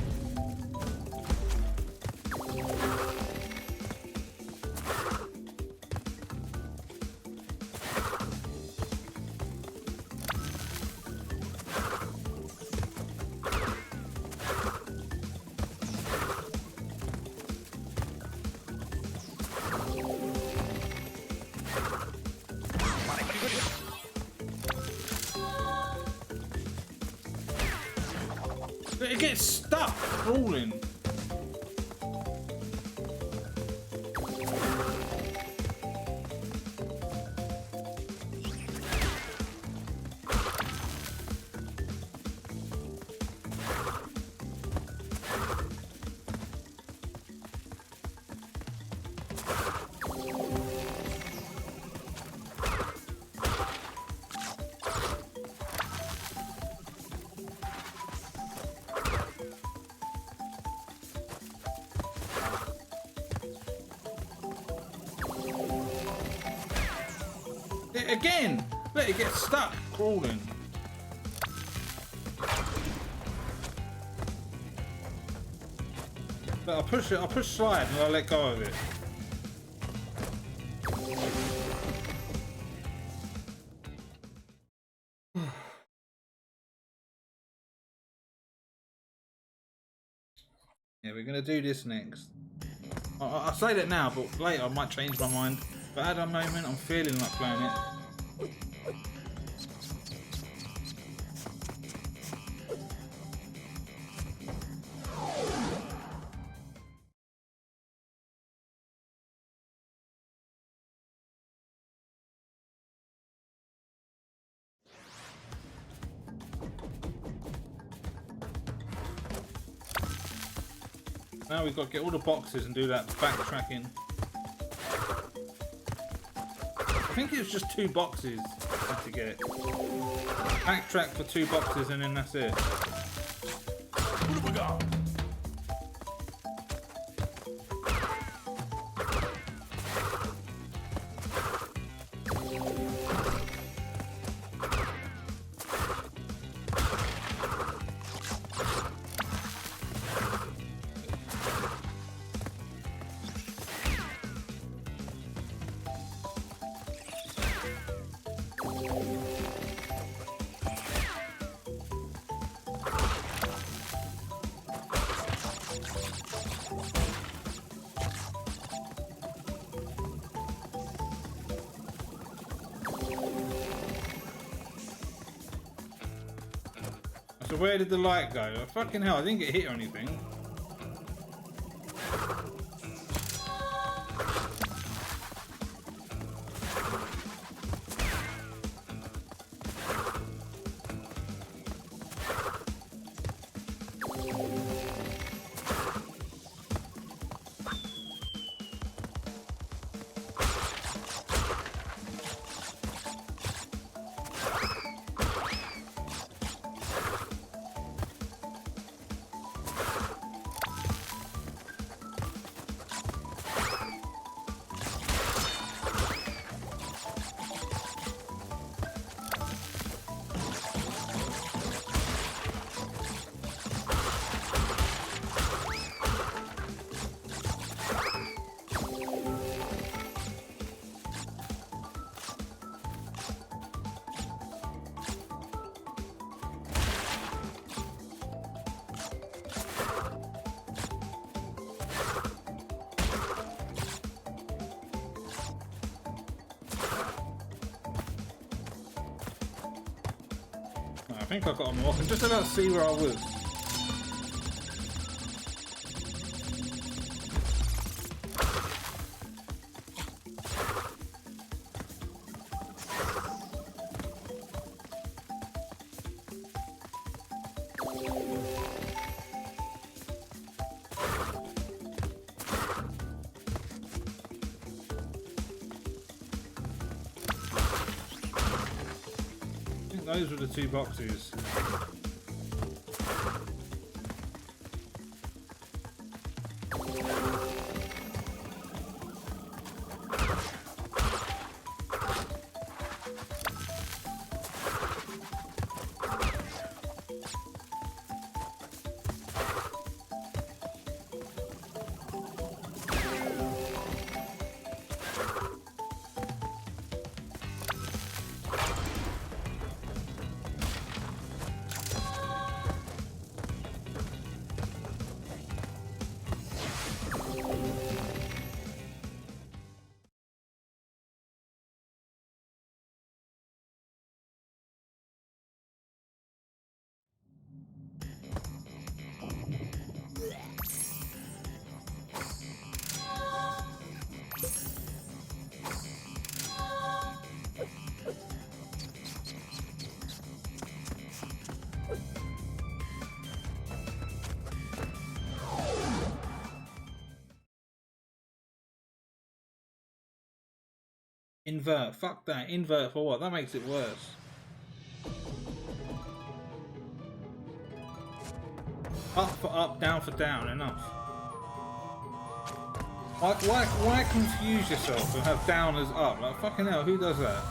It gets stuck crawling. Again, let it get stuck crawling. But I push slide and I let go of it. Yeah, we're gonna do this next. I say that now, but later I might change my mind. But at the moment, I'm feeling like playing it. Now we've got to get all the boxes and do that backtracking. I think it was just 2 boxes to get. Backtrack for 2 boxes and then that's it. So where did the light go? Oh, fucking hell, I didn't get hit or anything. think I got them all. I can just about see where I was. Those were the two boxes. Invert. Fuck that. Invert for what? That makes it worse. Up for up, down for down. Enough. Why confuse yourself and have down as up? Like fucking hell, who does that?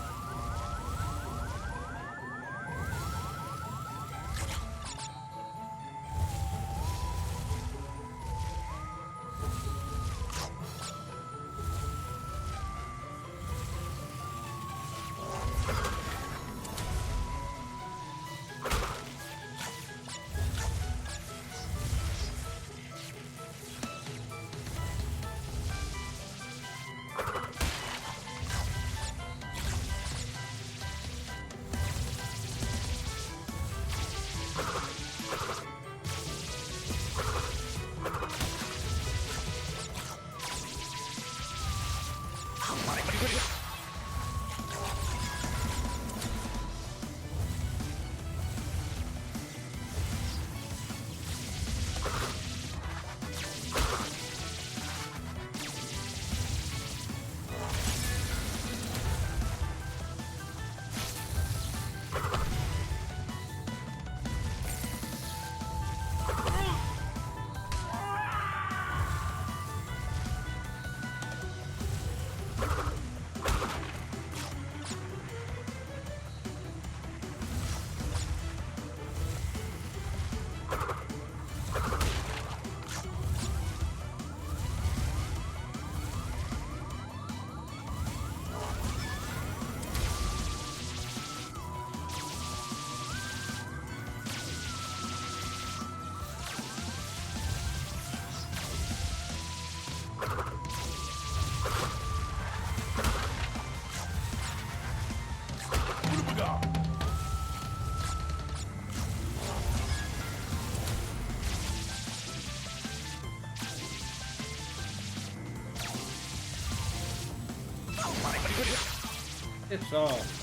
It's off.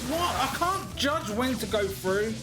What? I can't judge when to go through.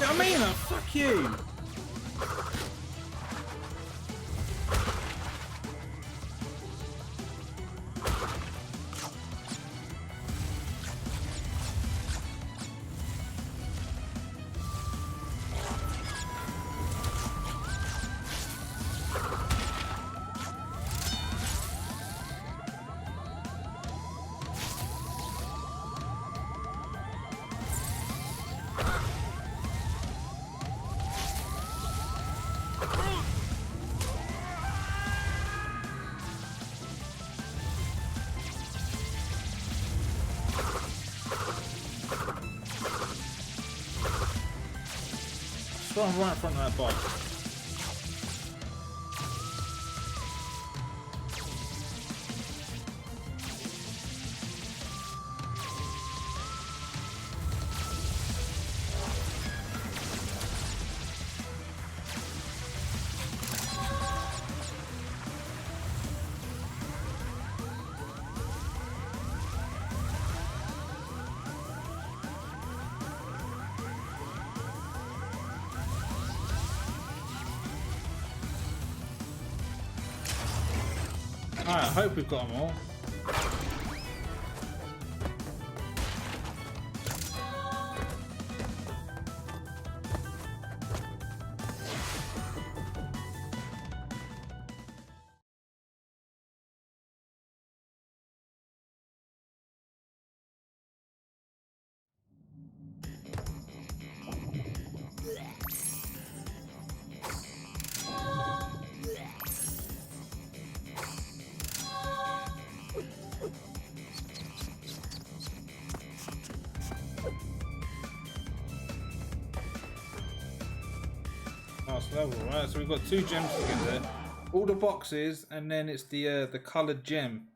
I mean, fuck you. Go on right in front of that box. Alright, I hope we've got them all. Last level, right? So we've got 2 gems to get there. All the boxes, and then it's the coloured gem.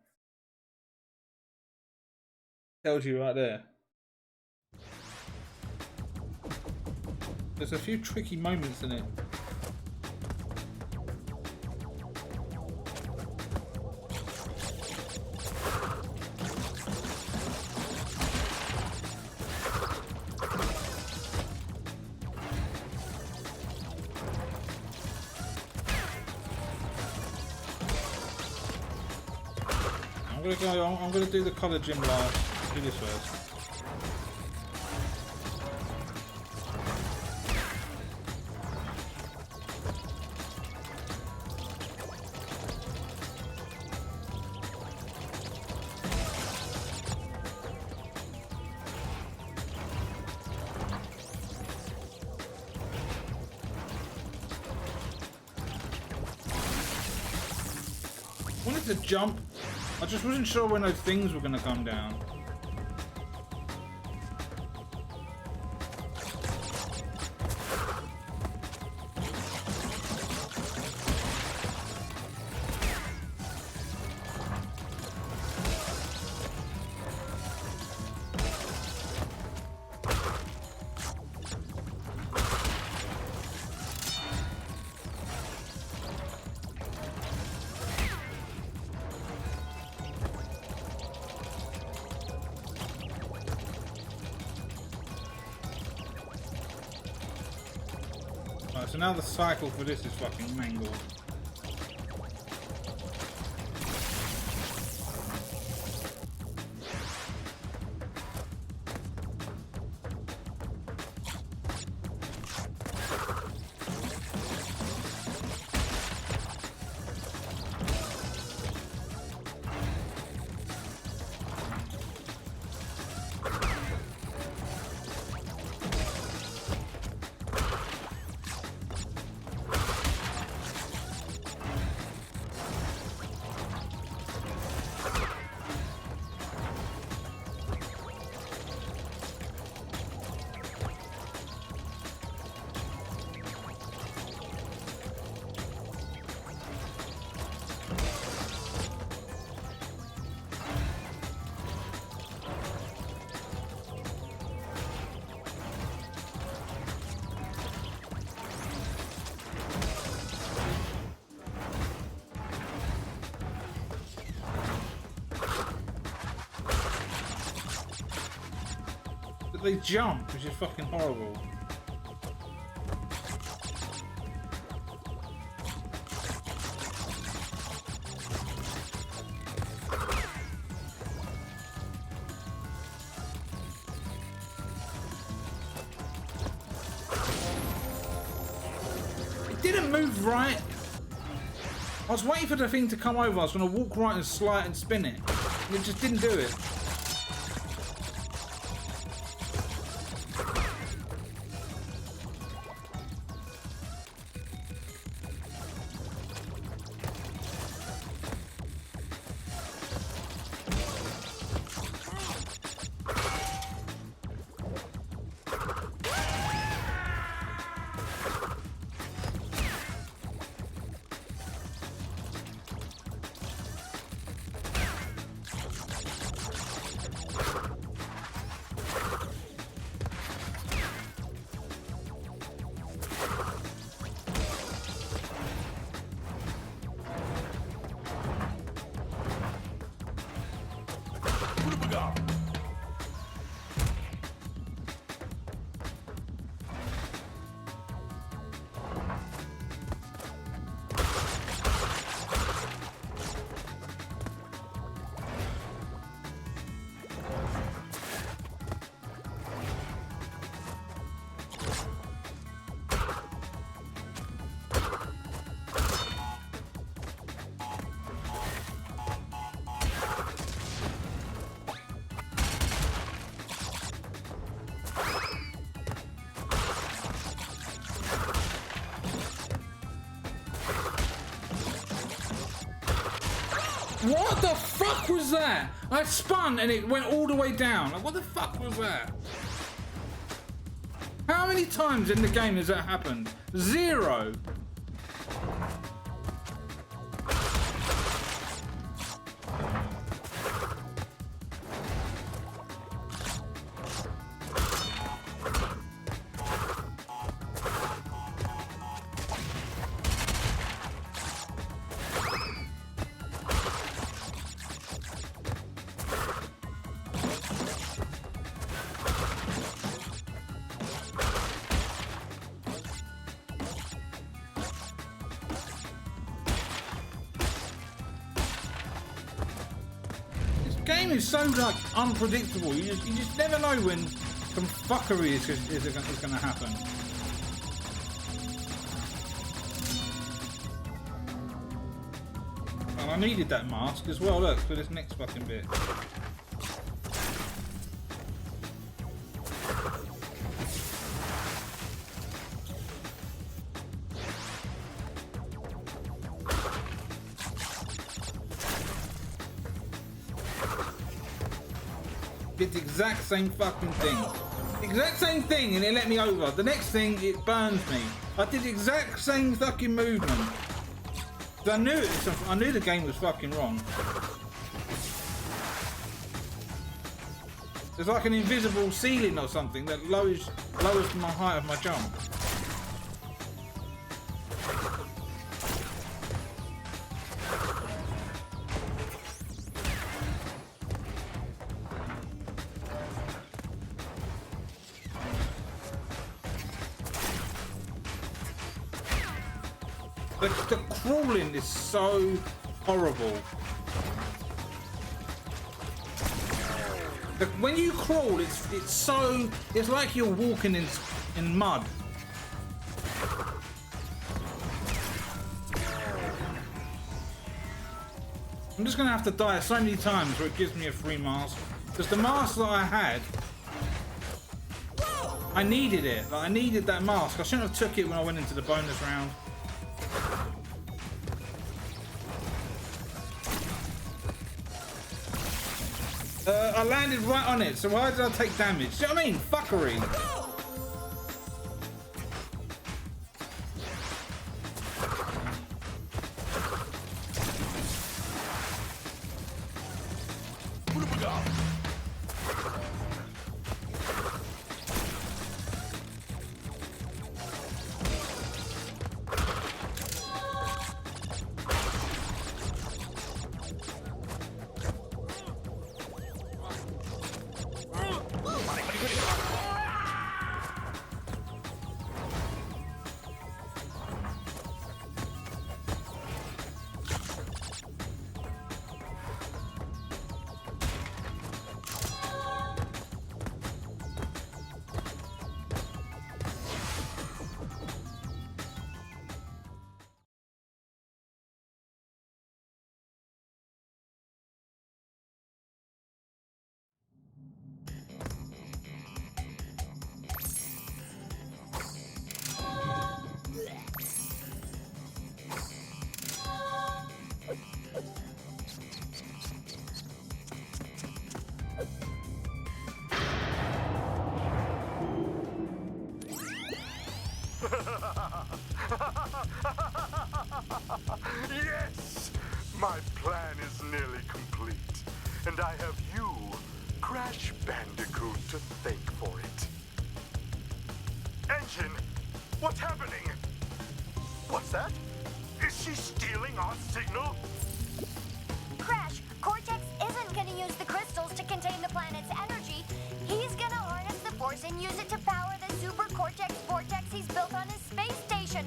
Tells you right there. There's a few tricky moments in it. I'm gonna do the colour gym last. Do this first. I wanted to jump. I just wasn't sure when those things were going to come down. Right, so now the cycle for this is fucking mangled. They jump, which is fucking horrible. It didn't move right. I was waiting for the thing to come over. I was going to walk right and slide and spin it. It just didn't do it. What the fuck was that? I spun and it went all the way down. Like, what the fuck was that? How many times in the game has that happened? 0. Game is so like unpredictable. You just never know when some fuckery is going to happen. And I needed that mask as well. Look for this next fucking bit. Did the exact same fucking thing. Exact same thing and it let me over. The next thing, it burns me. I did the exact same fucking movement. I knew the game was fucking wrong. There's like an invisible ceiling or something that lowers my height of my jump. The crawling is so horrible. When you crawl, it's like you're walking in mud. I'm just gonna have to die so many times where it gives me a free mask. Because the mask that I had, I needed it. Like, I needed that mask. I shouldn't have took it when I went into the bonus round. I landed right on it, so why did I take damage? See what I mean? Fuckery.
Yes! My plan is nearly complete. And I have you, Crash Bandicoot, to thank for it. Engine! What's happening? What's that? Is she stealing our signal?
Crash, Cortex isn't gonna use the crystals to contain the planet's energy. He's gonna harness the force and use it to power the Super Cortex vortex he's built on his space station.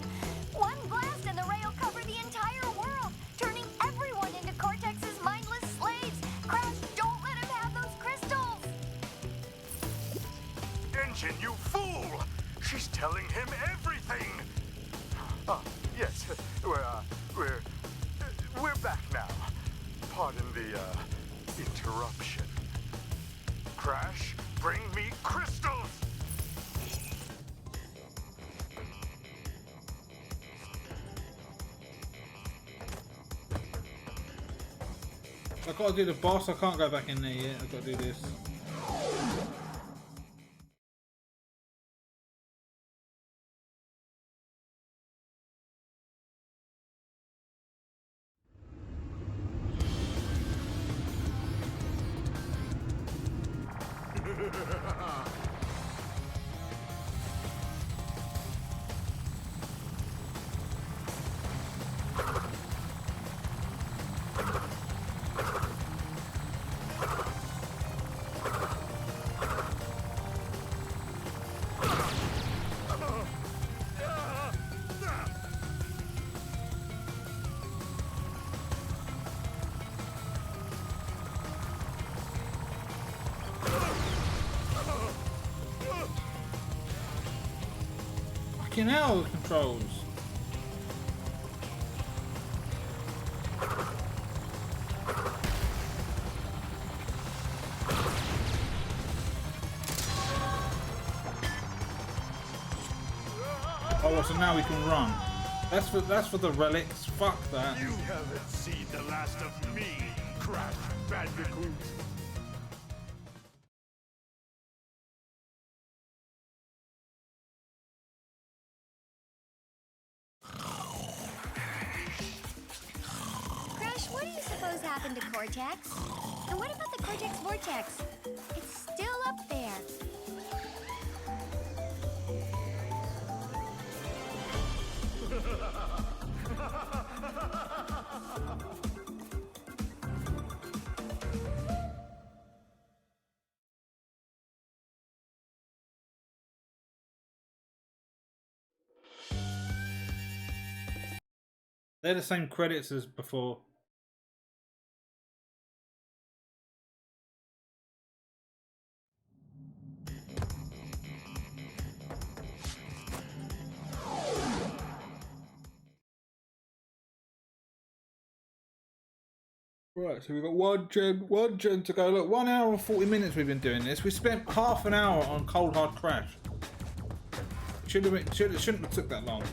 One blast and the ray will cover the entire world, turning everyone into Cortex's mindless slaves. Crash, don't let him have those crystals!
Engine, you fool! She's telling him everything! Ah, yes, we're back now. Pardon the, interruption. Crash, bring me crystals!
I've got to do the boss. I can't go back in there yet. I've got to do this. Fucking hell, the controls. Oh, so now we can run. That's for the relics. Fuck that.
You haven't seen the last of me, Crash Bandicoot.
Crash, what do you suppose happened to Cortex? And what about the Cortex Vortex? It's still up there.
They're the same credits as before. Right, so we've got one gen to go. Look, 1 hour and 40 minutes we've been doing this. We spent half an hour on Cold Hard Crash. Shouldn't have took that long.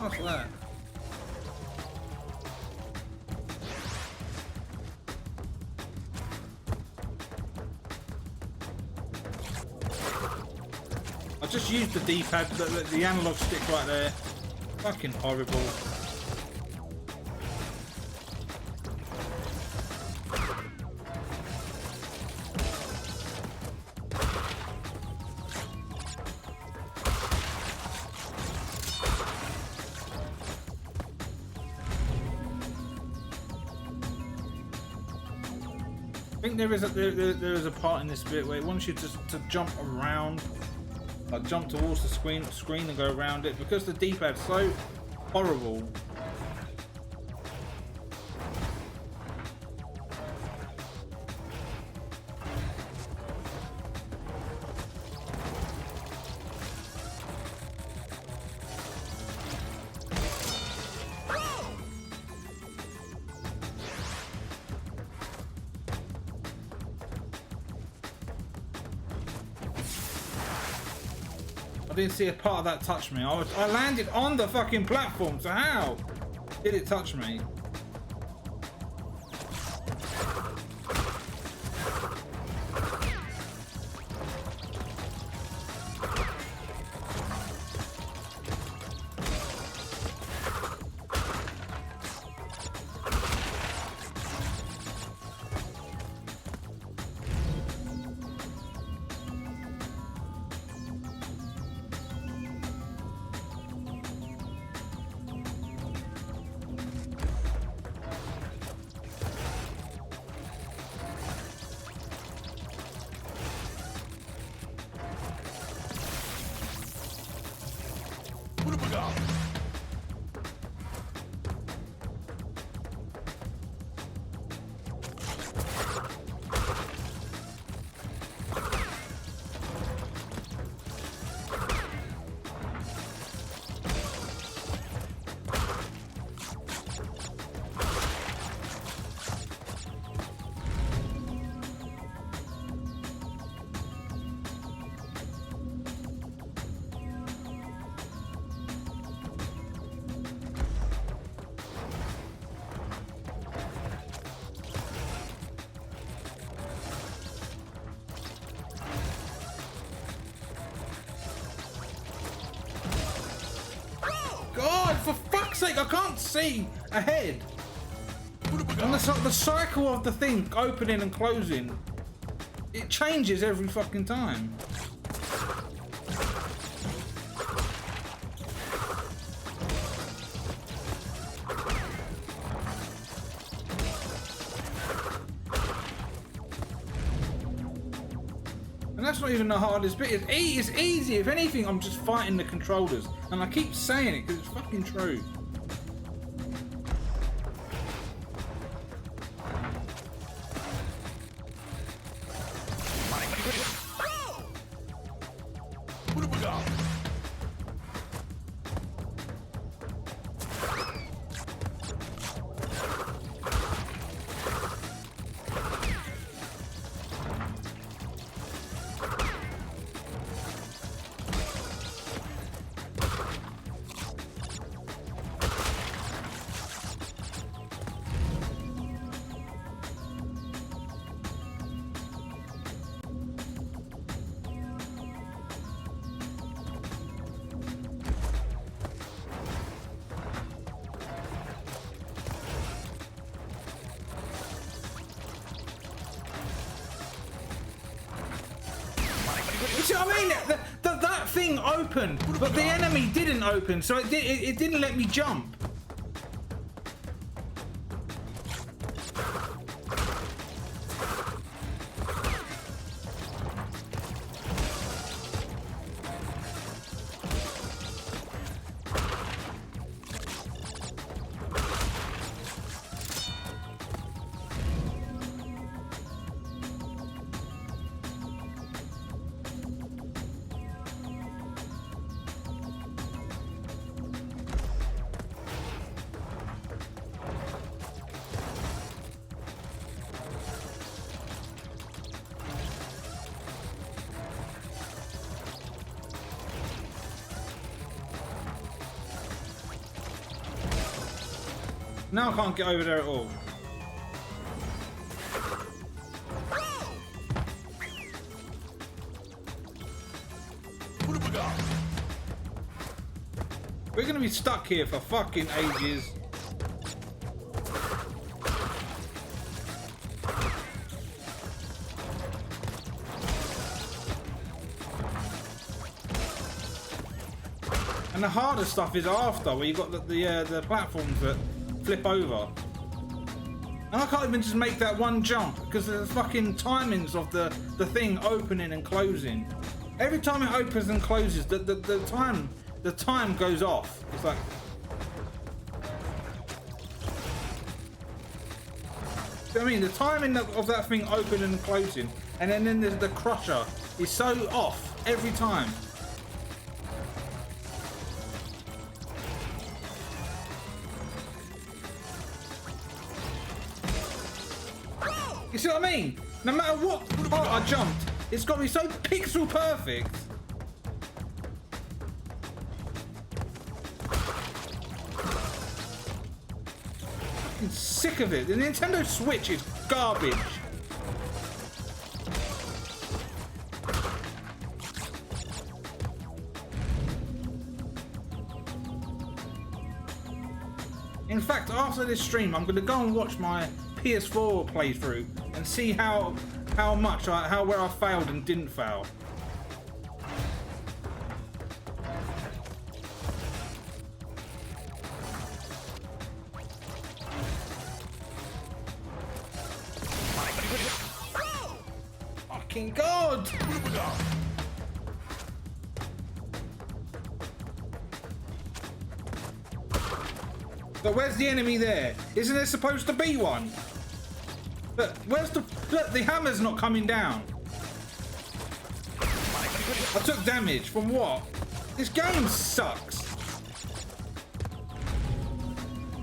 What's that? I just used the D-pad, the analog stick right there. Fucking horrible. I think there is a part in this bit where it wants you to jump around, like jump towards the screen and go around it, because the D-pad's so horrible. I didn't see a part of that touch me. I landed on the fucking platform, so how did it touch me? see ahead. And the cycle of the thing opening and closing, it changes every fucking time. And that's not even the hardest bit. It's easy. If anything, I'm just fighting the controllers. And I keep saying it because it's fucking true.
What have we got?
You see what I mean? That thing opened, but the enemy didn't open, so it didn't let me jump. Now I can't get over there at all.
What have we got?
We're gonna be stuck here for fucking ages. And the harder stuff is after, where you've got the platforms that flip over. And I can't even just make that one jump because of the fucking timings of the thing opening and closing. Every time it opens and closes, the time goes off. It's like, I mean, the timing of that thing opening and closing, and then there's the crusher is so off every time. You see what I mean? No matter what part I jumped, it's got to be so pixel perfect. I'm sick of it. The Nintendo Switch is garbage. In fact, after this stream, I'm going to go and watch my PS4 playthrough and see how where I failed and didn't fail. Fucking God!
What have we got?
But where's the enemy there? Isn't there supposed to be one? Look, look, the hammer's not coming down. I took damage from what? This game sucks.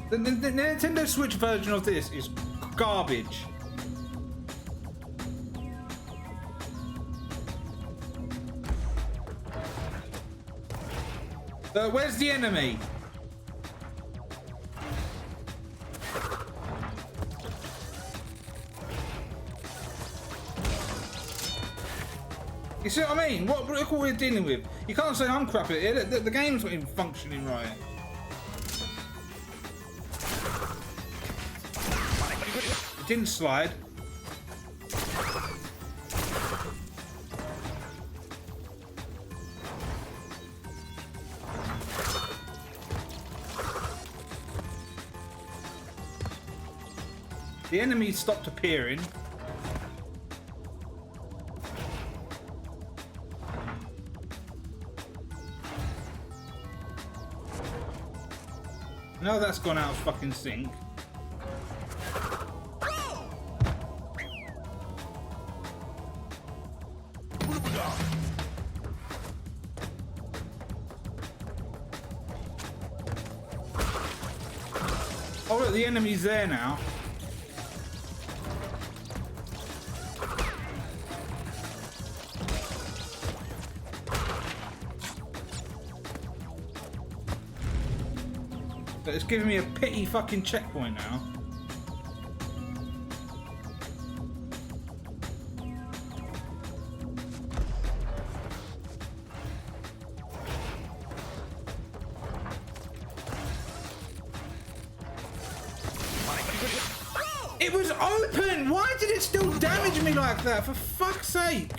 The Nintendo Switch version of this is garbage. Where's the enemy? You see what I mean? Look what we're dealing with. You can't say I'm crap at it. The game's not even functioning right. Didn't slide. The enemy stopped appearing. Now that's gone out of fucking sync. Oh look, the enemy's there now. But it's giving me a pity fucking checkpoint now. It was open! Why did it still damage me like that? For fuck's sake!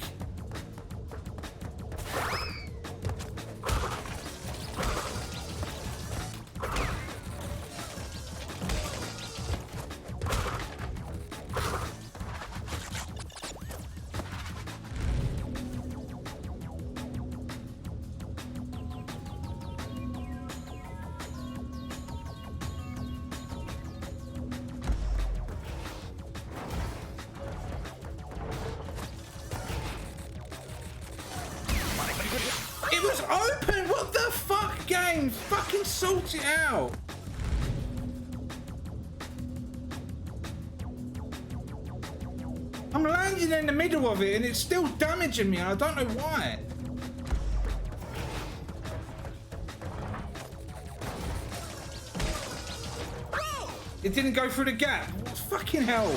It was open! What the fuck, game? Fucking sort it out! I'm landing in the middle of it and it's still damaging me and I don't know why. It didn't go through the gap. What fucking hell?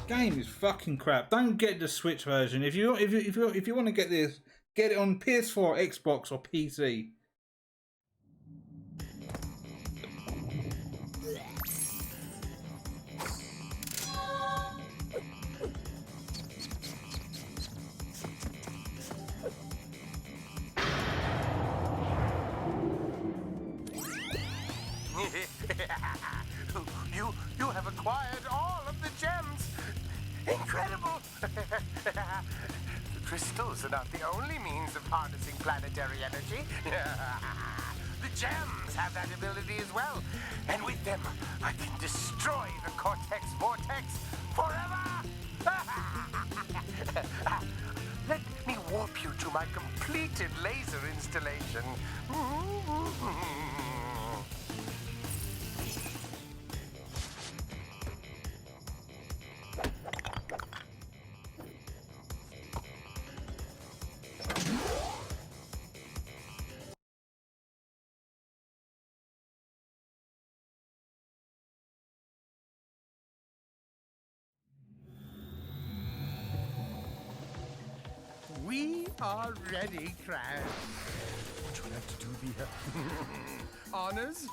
Game is fucking crap. Don't get the Switch version. If you want to get this, get it on PS4, Xbox, or PC.
You have acquired all of the gems. Incredible! The crystals are not the only means of harnessing planetary energy. The gems have that ability as well. And with them, I can destroy the Cortex Vortex forever! Let me warp you to my completed laser installation. We are ready, Crash. Would you like to do the honors?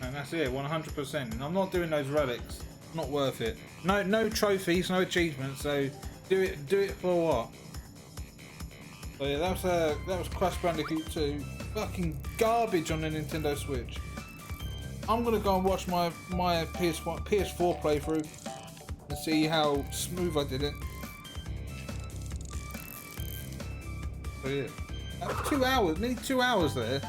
And that's it, 100%. And I'm not doing those relics. Not worth it. No trophies, no achievements. So do it for what? So yeah, that was Crash Bandicoot 2. Fucking garbage on the Nintendo Switch. I'm gonna go and watch my PS4 playthrough and see how smooth I did it. So yeah, that's 2 hours, nearly 2 hours there.